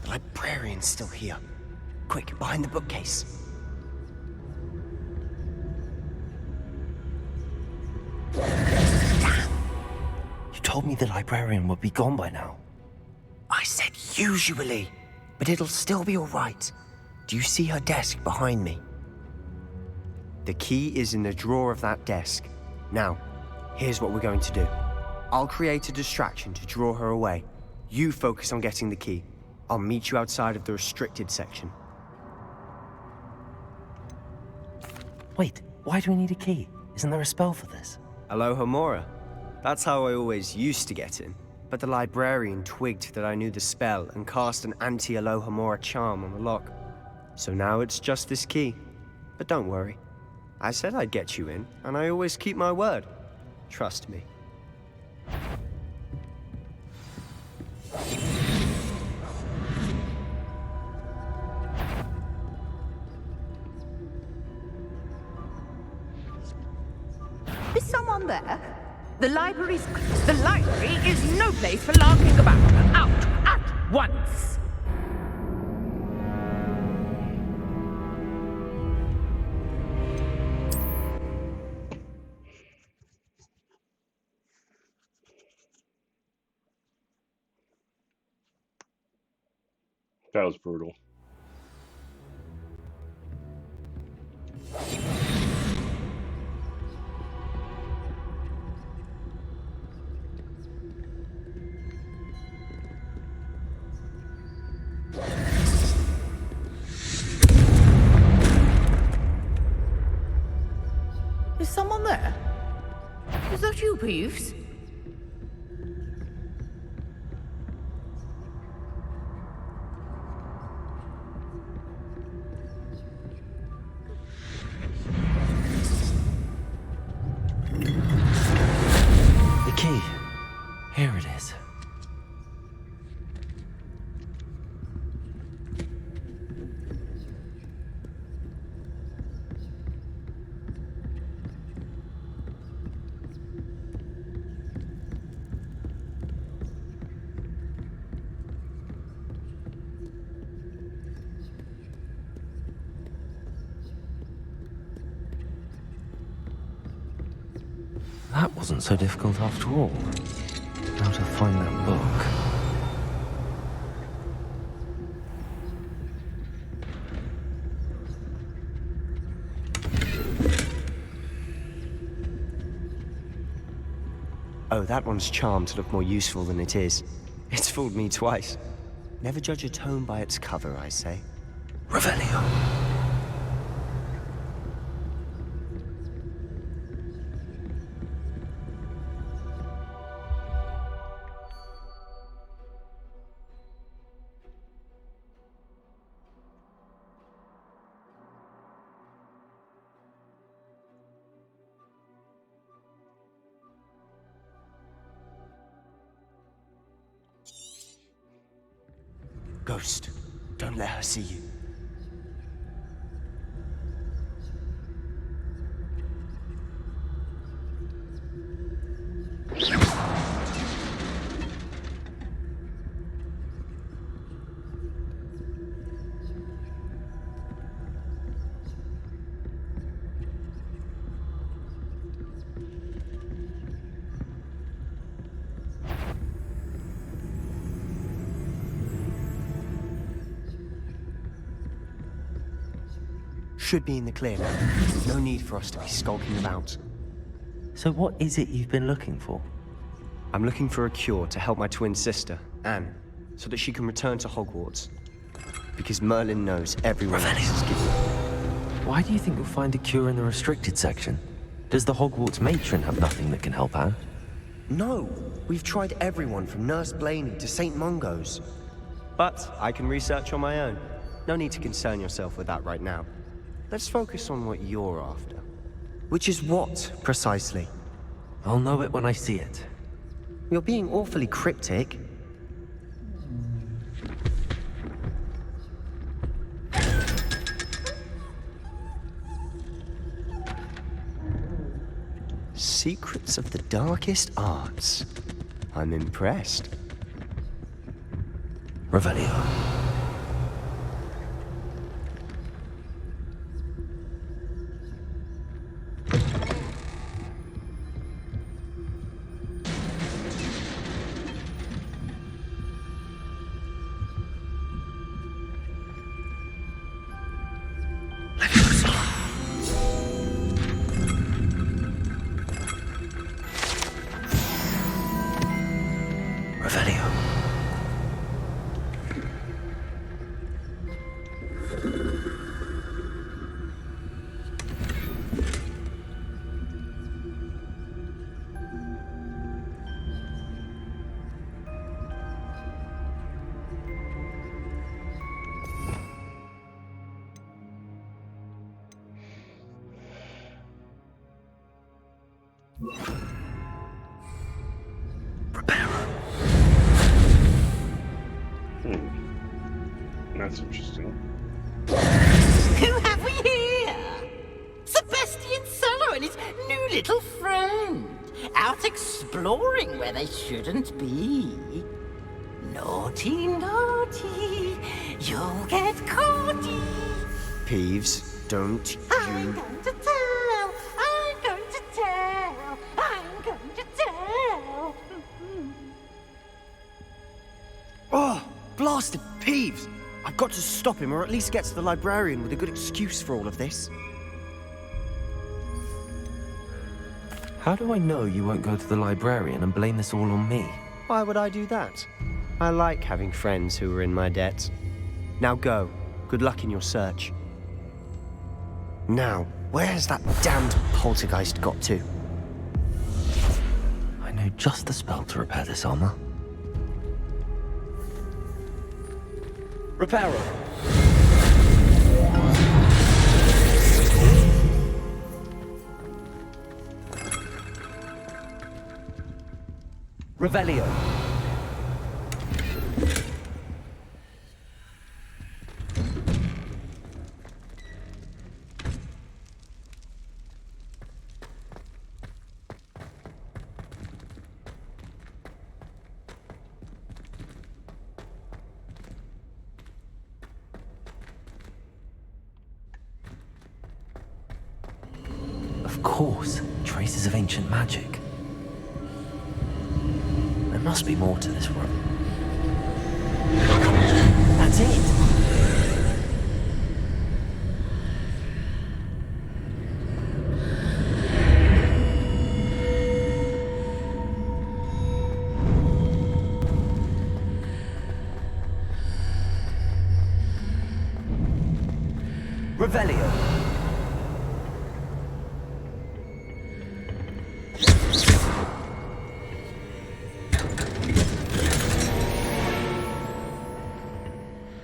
The librarian's still here. Quick, behind the bookcase. Damn! You told me the librarian would be gone by now. I said usually, but it'll still be all right. Do you see her desk behind me? The key is in the drawer of that desk. Now, here's what we're going to do. I'll create a distraction to draw her away. You focus on getting the key. I'll meet you outside of the restricted section. Wait, why do we need a key? Isn't there a spell for this? Alohomora. That's how I always used to get in. But the librarian twigged that I knew the spell and cast an anti-Alohomora charm on the lock. So now it's just this key. But don't worry. I said I'd get you in, and I always keep my word. Trust me. Is someone there? The library is no place for larking about. Out at once! That was brutal. Is someone there? Is that you, Peeves? The key. Here it is. That wasn't so difficult after all. How to find that book. Oh, that one's charmed to look more useful than it is. It's fooled me twice. Never judge a tome by its cover, I say. Revelio. Ghost, don't let her see you. Should be in the clear now. No need for us to be skulking about. So what is it you've been looking for? I'm looking for a cure to help my twin sister, Anne, so that she can return to Hogwarts. Because Merlin knows everyone else is given. Why do you think you'll find a cure in the restricted section? Does the Hogwarts matron have nothing that can help out? No, we've tried everyone from Nurse Blaney to St. Mungo's. But I can research on my own. No need to concern yourself with that right now. Let's focus on what you're after. Which is what, precisely? I'll know it when I see it. You're being awfully cryptic. Secrets of the darkest arts. I'm impressed. Revelio. That's interesting. Who have we here? Sebastian Solo and his new little friend. Out exploring where they shouldn't be. Naughty, naughty. You'll get caughty. Peeves, don't I'm you... going to tell. I'm going to tell. I'm going to tell. Oh, blasted Peeves! I've got to stop him, or at least get to the librarian with a good excuse for all of this. How do I know you won't go to the librarian and blame this all on me? Why would I do that? I like having friends who are in my debt. Now go. Good luck in your search. Now, where's that damned poltergeist got to? I know just the spell to repair this armor. Reparo. Revelio. Of course, traces of ancient magic. There must be more to this room. That's it! Revelio.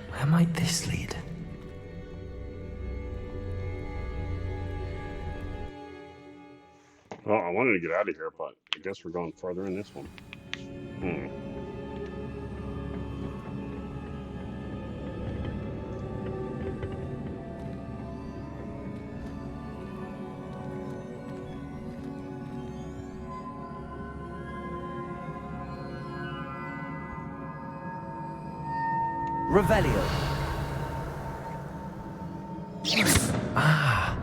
Where might this lead? Well, I wanted to get out of here, but I guess we're going further in this one. Revelio. Ah,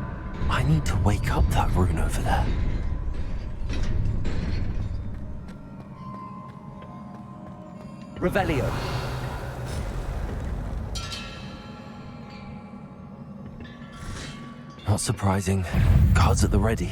I need to wake up that rune over there. Revelio. Not surprising. Guards at the ready.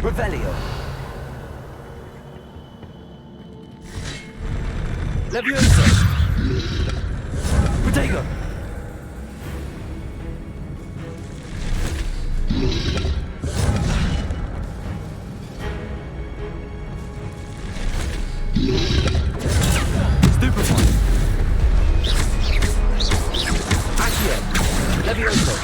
Revelio. Leviosa! Protego! Stupefy! Accio! Leviosa!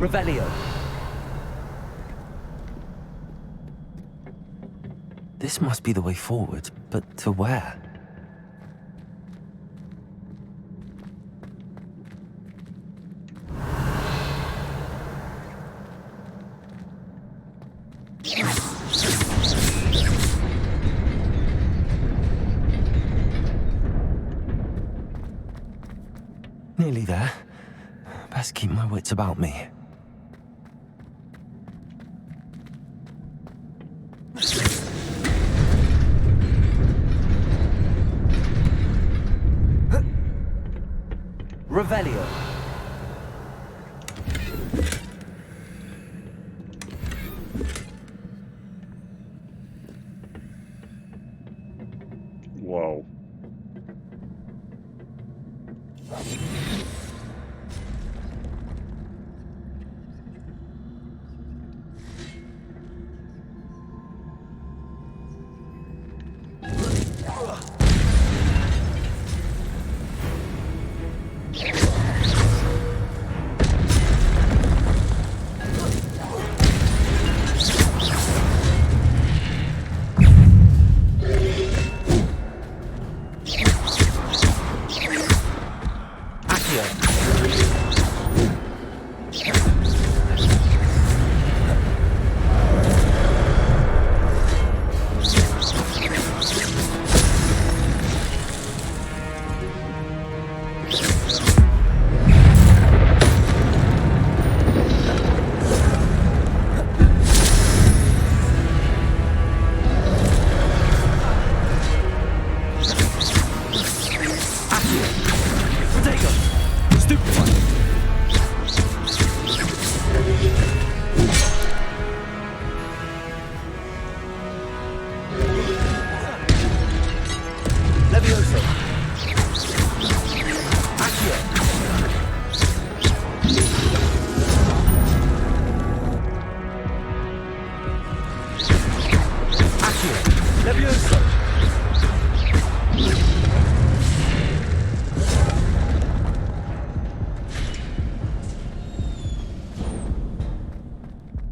Revelio. This must be the way forward, but to where? Nearly there. Best keep my wits about me. Revelio. Whoa.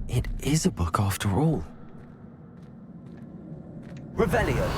It is a book after all. Revelio.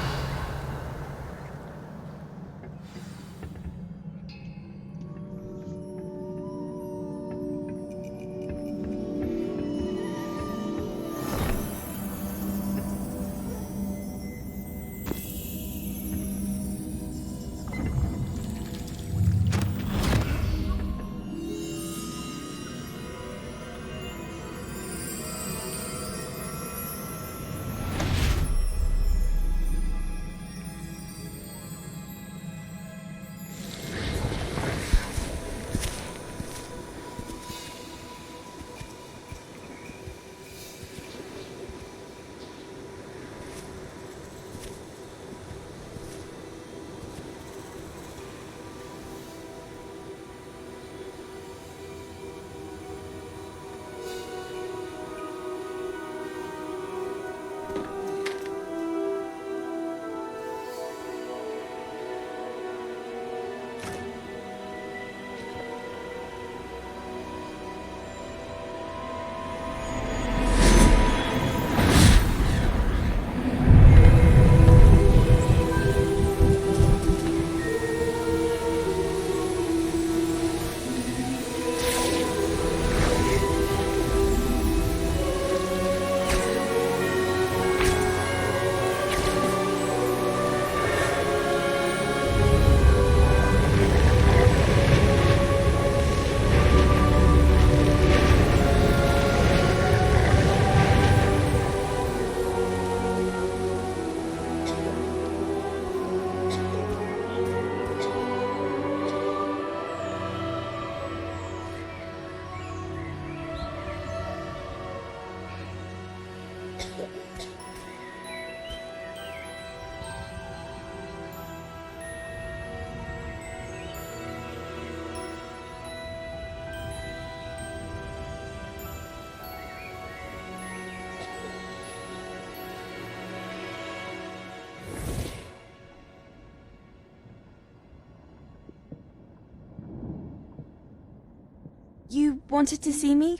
You wanted to see me?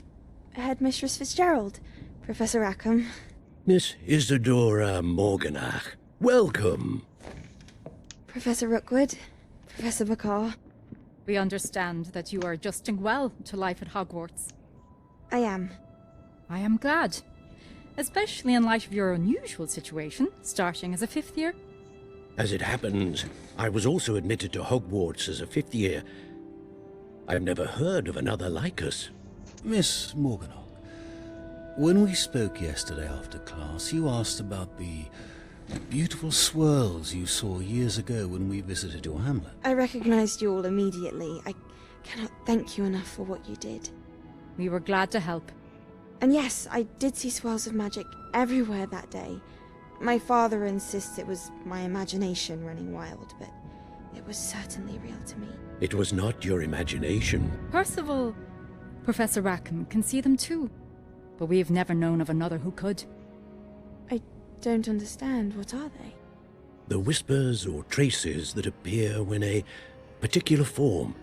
Headmistress Fitzgerald, Professor Rackham. Miss Isadora Morganach, welcome. Professor Rookwood, Professor McCaw. We understand that you are adjusting well to life at Hogwarts. I am. I am glad. Especially in light of your unusual situation, starting as a 5th year. As it happens, I was also admitted to Hogwarts as a 5th year. I've never heard of another like us. Miss Morganach, when we spoke yesterday after class, you asked about the beautiful swirls you saw years ago when we visited your hamlet. I recognized you all immediately. I cannot thank you enough for what you did. We were glad to help. And yes, I did see swirls of magic everywhere that day. My father insists it was my imagination running wild, but it was certainly real to me. It was not your imagination. Percival, Professor Rackham can see them too, but we've never known of another who could. I don't understand. What are they? The whispers or traces that appear when a particular form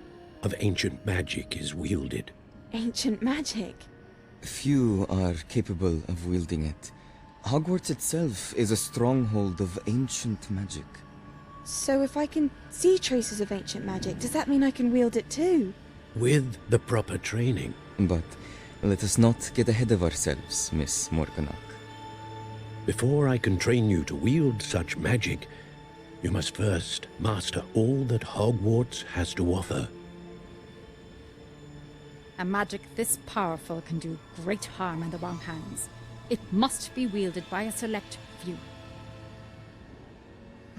of ancient magic is wielded. Ancient magic? Few are capable of wielding it. Hogwarts itself is a stronghold of ancient magic. So if I can see traces of ancient magic, does that mean I can wield it too? With the proper training. But let us not get ahead of ourselves, Miss Morganach. Before I can train you to wield such magic, you must first master all that Hogwarts has to offer. A magic this powerful can do great harm in the wrong hands. It must be wielded by a select few.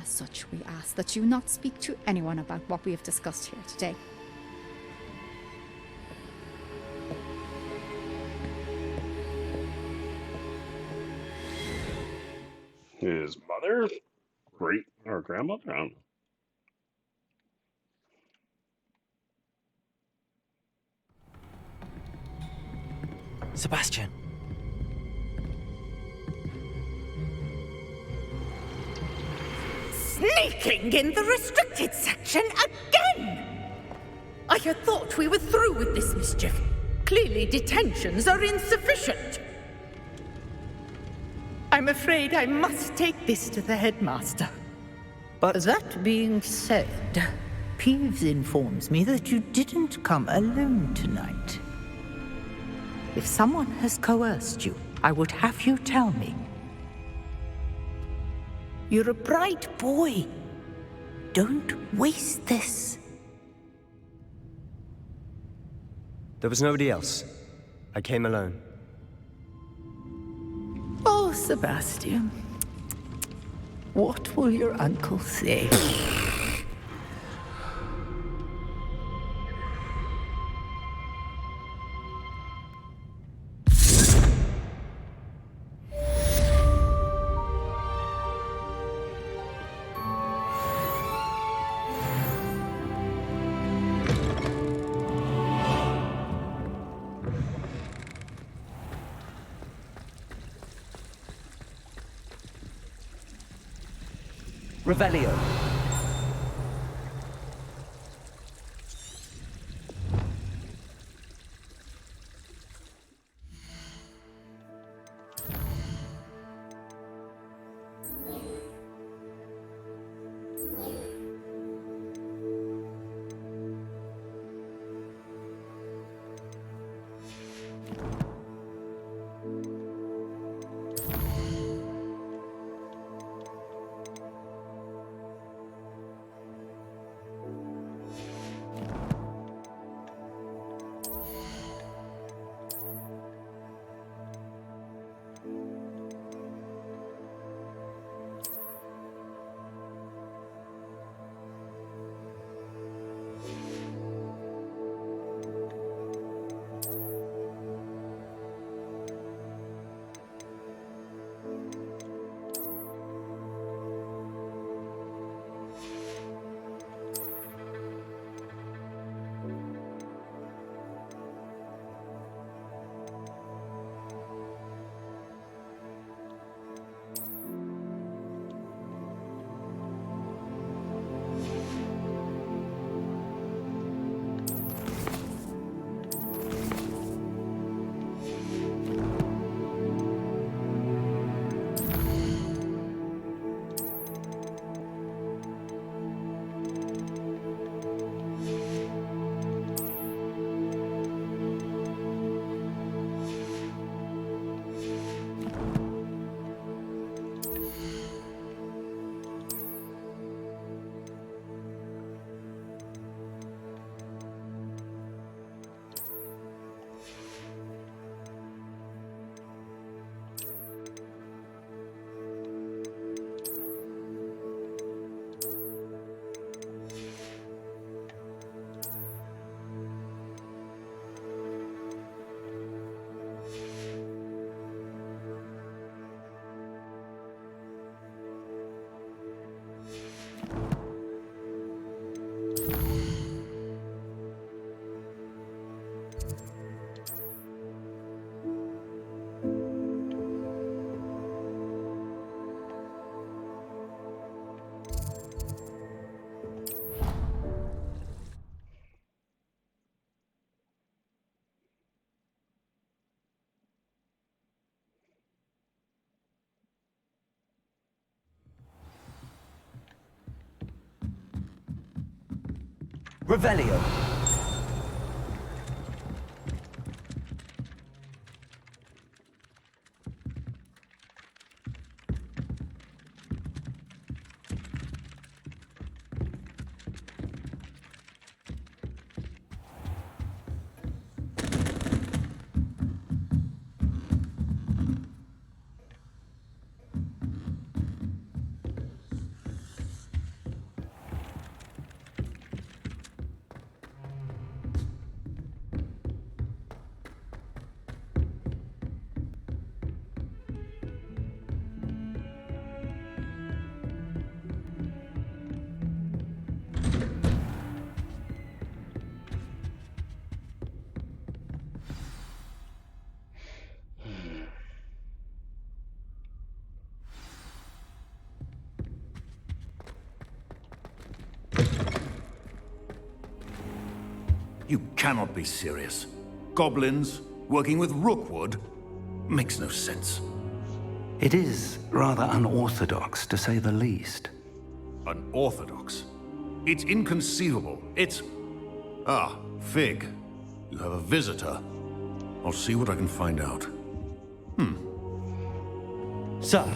As such, we ask that you not speak to anyone about what we have discussed here today. His mother? Great, or grandmother? I don't know. Sebastian. Sneaking in the restricted section again! I had thought we were through with this mischief. Clearly detentions are insufficient. I'm afraid I must take this to the headmaster. But that being said, Peeves informs me that you didn't come alone tonight. If someone has coerced you, I would have you tell me. You're a bright boy. Don't waste this. There was nobody else. I came alone. Oh, Sebastian. What will your uncle say? Revelio. Revelio. You cannot be serious. Goblins working with Rookwood? Makes no sense. It is rather unorthodox, to say the least. Unorthodox? It's inconceivable. It's... Ah, Fig. You have a visitor. I'll see what I can find out. Sir.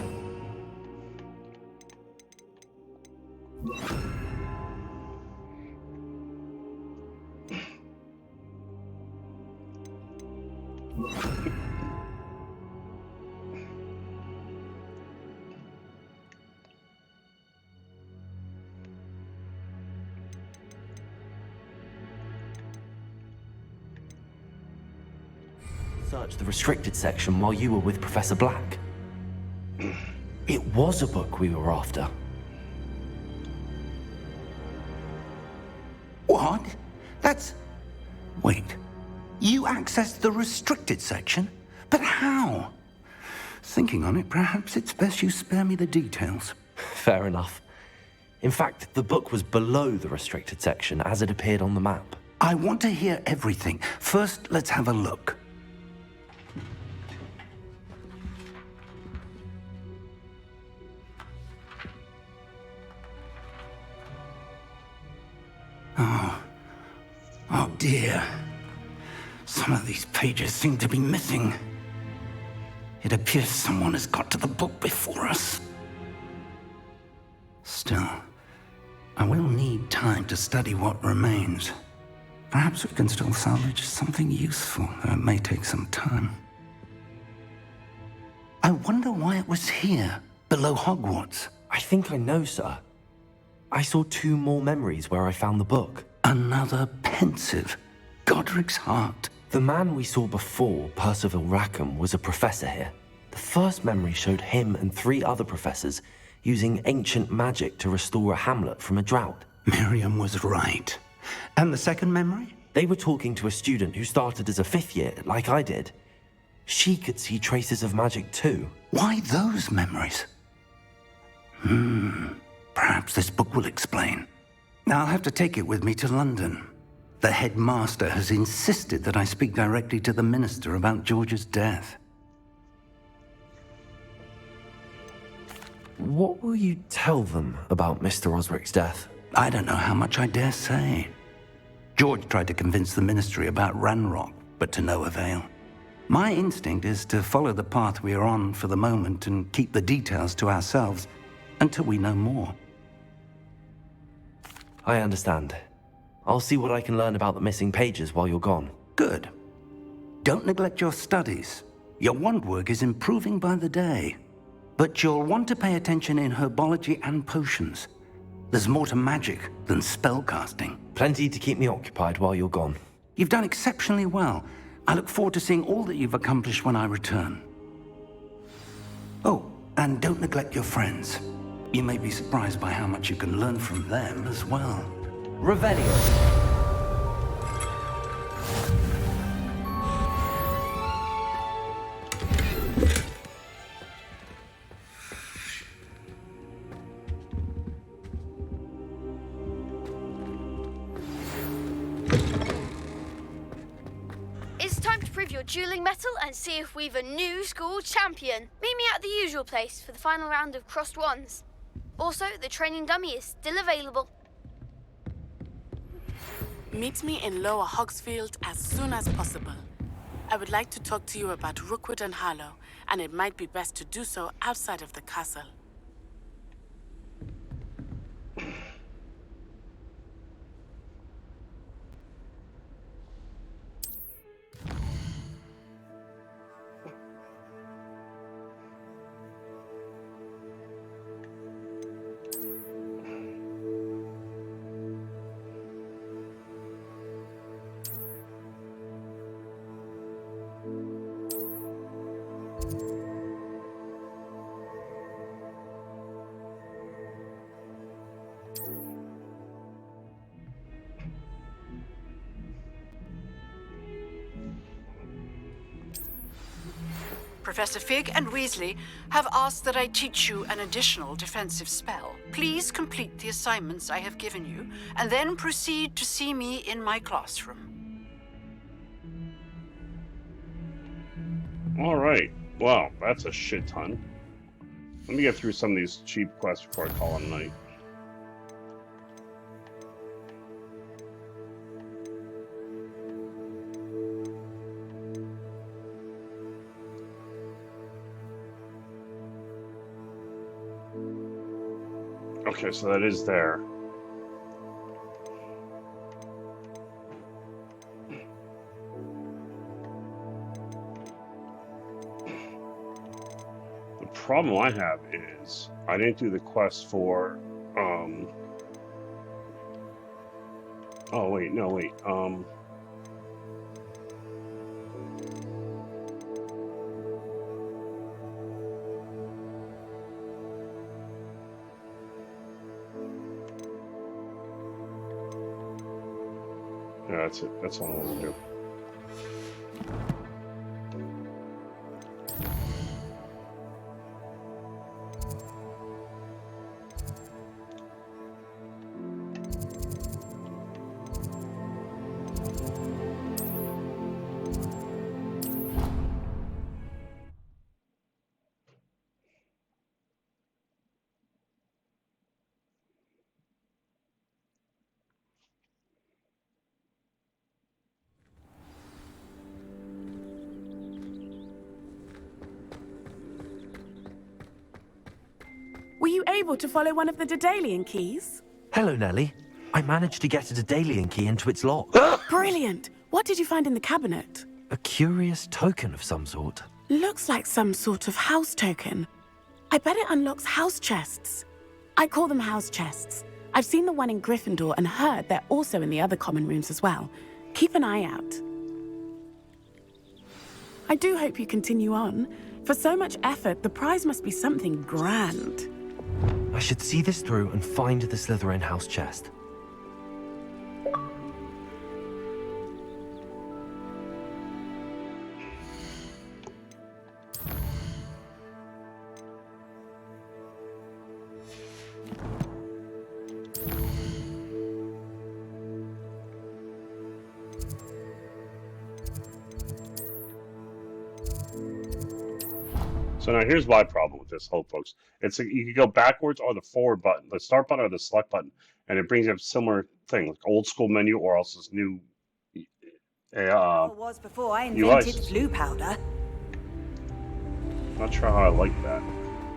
Searched the restricted section while you were with Professor Black. It was a book we were after. What? That's... Wait. You accessed the restricted section? But how? Thinking on it, perhaps it's best you spare me the details. Fair enough. In fact, the book was below the restricted section as it appeared on the map. I want to hear everything. First, let's have a look. Oh dear. Some of these pages seem to be missing. It appears someone has got to the book before us. Still, I will need time to study what remains. Perhaps we can still salvage something useful, though it may take some time. I wonder why it was here, below Hogwarts. I think I know, sir. I saw 2 more memories where I found the book. Another pensive. Godric's heart. The man we saw before, Percival Rackham, was a professor here. The first memory showed him and 3 other professors using ancient magic to restore a hamlet from a drought. Miriam was right. And the second memory? They were talking to a student who started as a 5th year, like I did. She could see traces of magic too. Why those memories? Perhaps this book will explain. Now I'll have to take it with me to London. The headmaster has insisted that I speak directly to the minister about George's death. What will you tell them about Mr. Osric's death? I don't know how much I dare say. George tried to convince the ministry about Ranrock, but to no avail. My instinct is to follow the path we are on for the moment and keep the details to ourselves until we know more. I understand. I'll see what I can learn about the missing pages while you're gone. Good. Don't neglect your studies. Your wand work is improving by the day. But you'll want to pay attention in herbology and potions. There's more to magic than spellcasting. Plenty to keep me occupied while you're gone. You've done exceptionally well. I look forward to seeing all that you've accomplished when I return. Oh, and don't neglect your friends. You may be surprised by how much you can learn from them as well. Revelio. It's time to prove your dueling mettle and see if we've a new school champion. Meet me at the usual place for the final round of crossed wands. Also, the training dummy is still available. Meet me in Lower Hogsfield as soon as possible. I would like to talk to you about Rookwood and Harlow, and it might be best to do so outside of the castle. Professor Fig and Weasley have asked that I teach you an additional defensive spell. Please complete the assignments I have given you, and then proceed to see me in my classroom. All right. Wow, that's a shit ton. Let me get through some of these cheap quests before I call it a night. Okay, so that is there. The problem I have is I didn't do the quest for oh wait, no wait. Yeah, that's it. That's all I want to do. Were you able to follow one of the Daedalian keys? Hello, Nellie. I managed to get a Daedalian key into its lock. Brilliant! What did you find in the cabinet? A curious token of some sort. Looks like some sort of house token. I bet it unlocks house chests. I call them house chests. I've seen the one in Gryffindor and heard they're also in the other common rooms as well. Keep an eye out. I do hope you continue on. For so much effort, the prize must be something grand. I should see this through and find the Slytherin house chest. So now here's my problem with this whole, folks. It's you can go backwards or the forward button, the start button or the select button, and it brings up similar things, like old school menu or else this new was before I invented blue powder. Not sure how I like that.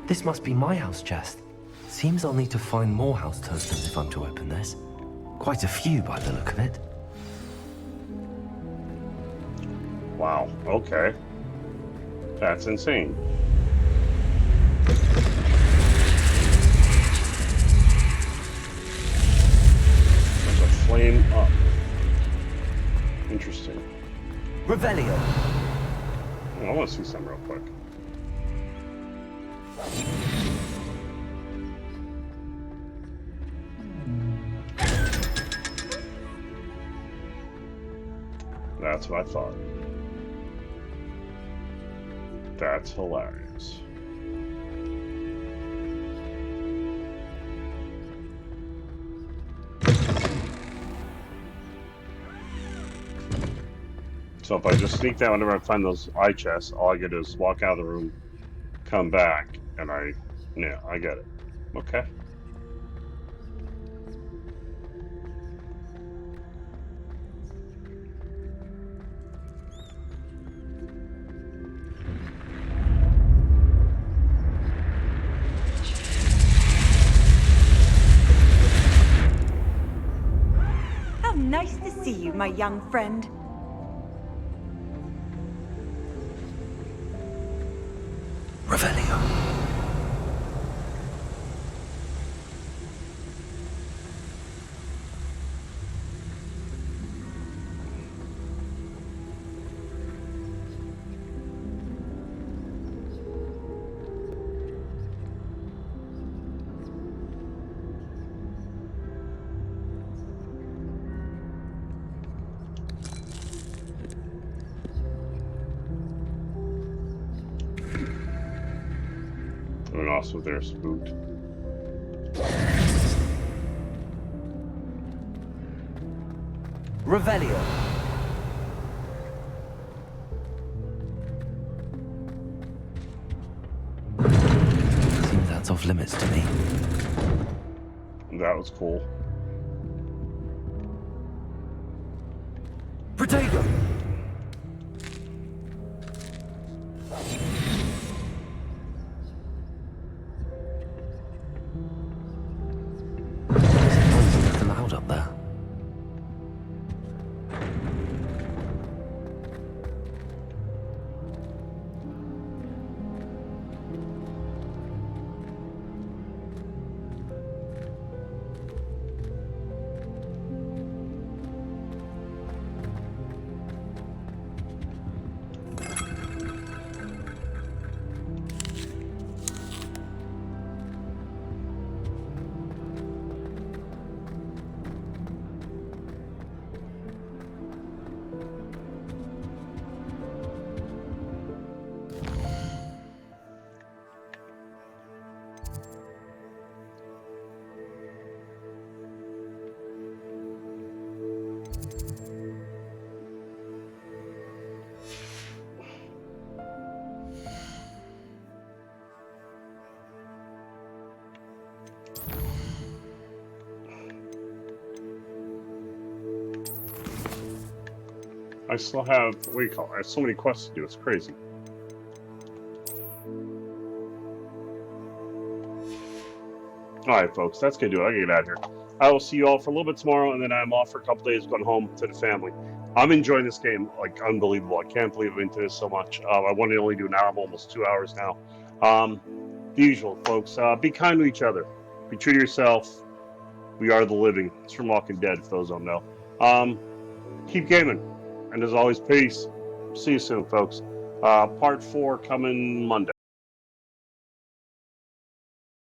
This must be my house chest. Seems I'll need to find more house tokens if I'm to open this. Quite a few by the look of it. Wow, okay. That's insane. There's a flame up. Interesting. Revelio. I want to see something real quick. That's what I thought. That's hilarious. So if I just sneak down whenever I find those eye chests, all I get to do is walk out of the room, come back, and yeah, I get it. Okay. my young friend. Revelio. And also they're spooked. Revelio. Seems that's off limits to me. That was cool. Protego. Nothing out up there. I still have, what do you call it? I have so many quests to do, it's crazy. Alright, folks, that's going to do it. I can get out of here. I will see you all for a little bit tomorrow, and then I'm off for a couple days going home to the family. I'm enjoying this game, like, unbelievable. I can't believe I'm into this so much. I wanted to only do an hour, I'm almost 2 hours now. The usual, folks. Be kind to each other. Be true to yourself. We are the living. It's from Walking Dead, for those who don't know. Keep gaming. And as always, peace. See you soon, folks. Part 4 coming Monday.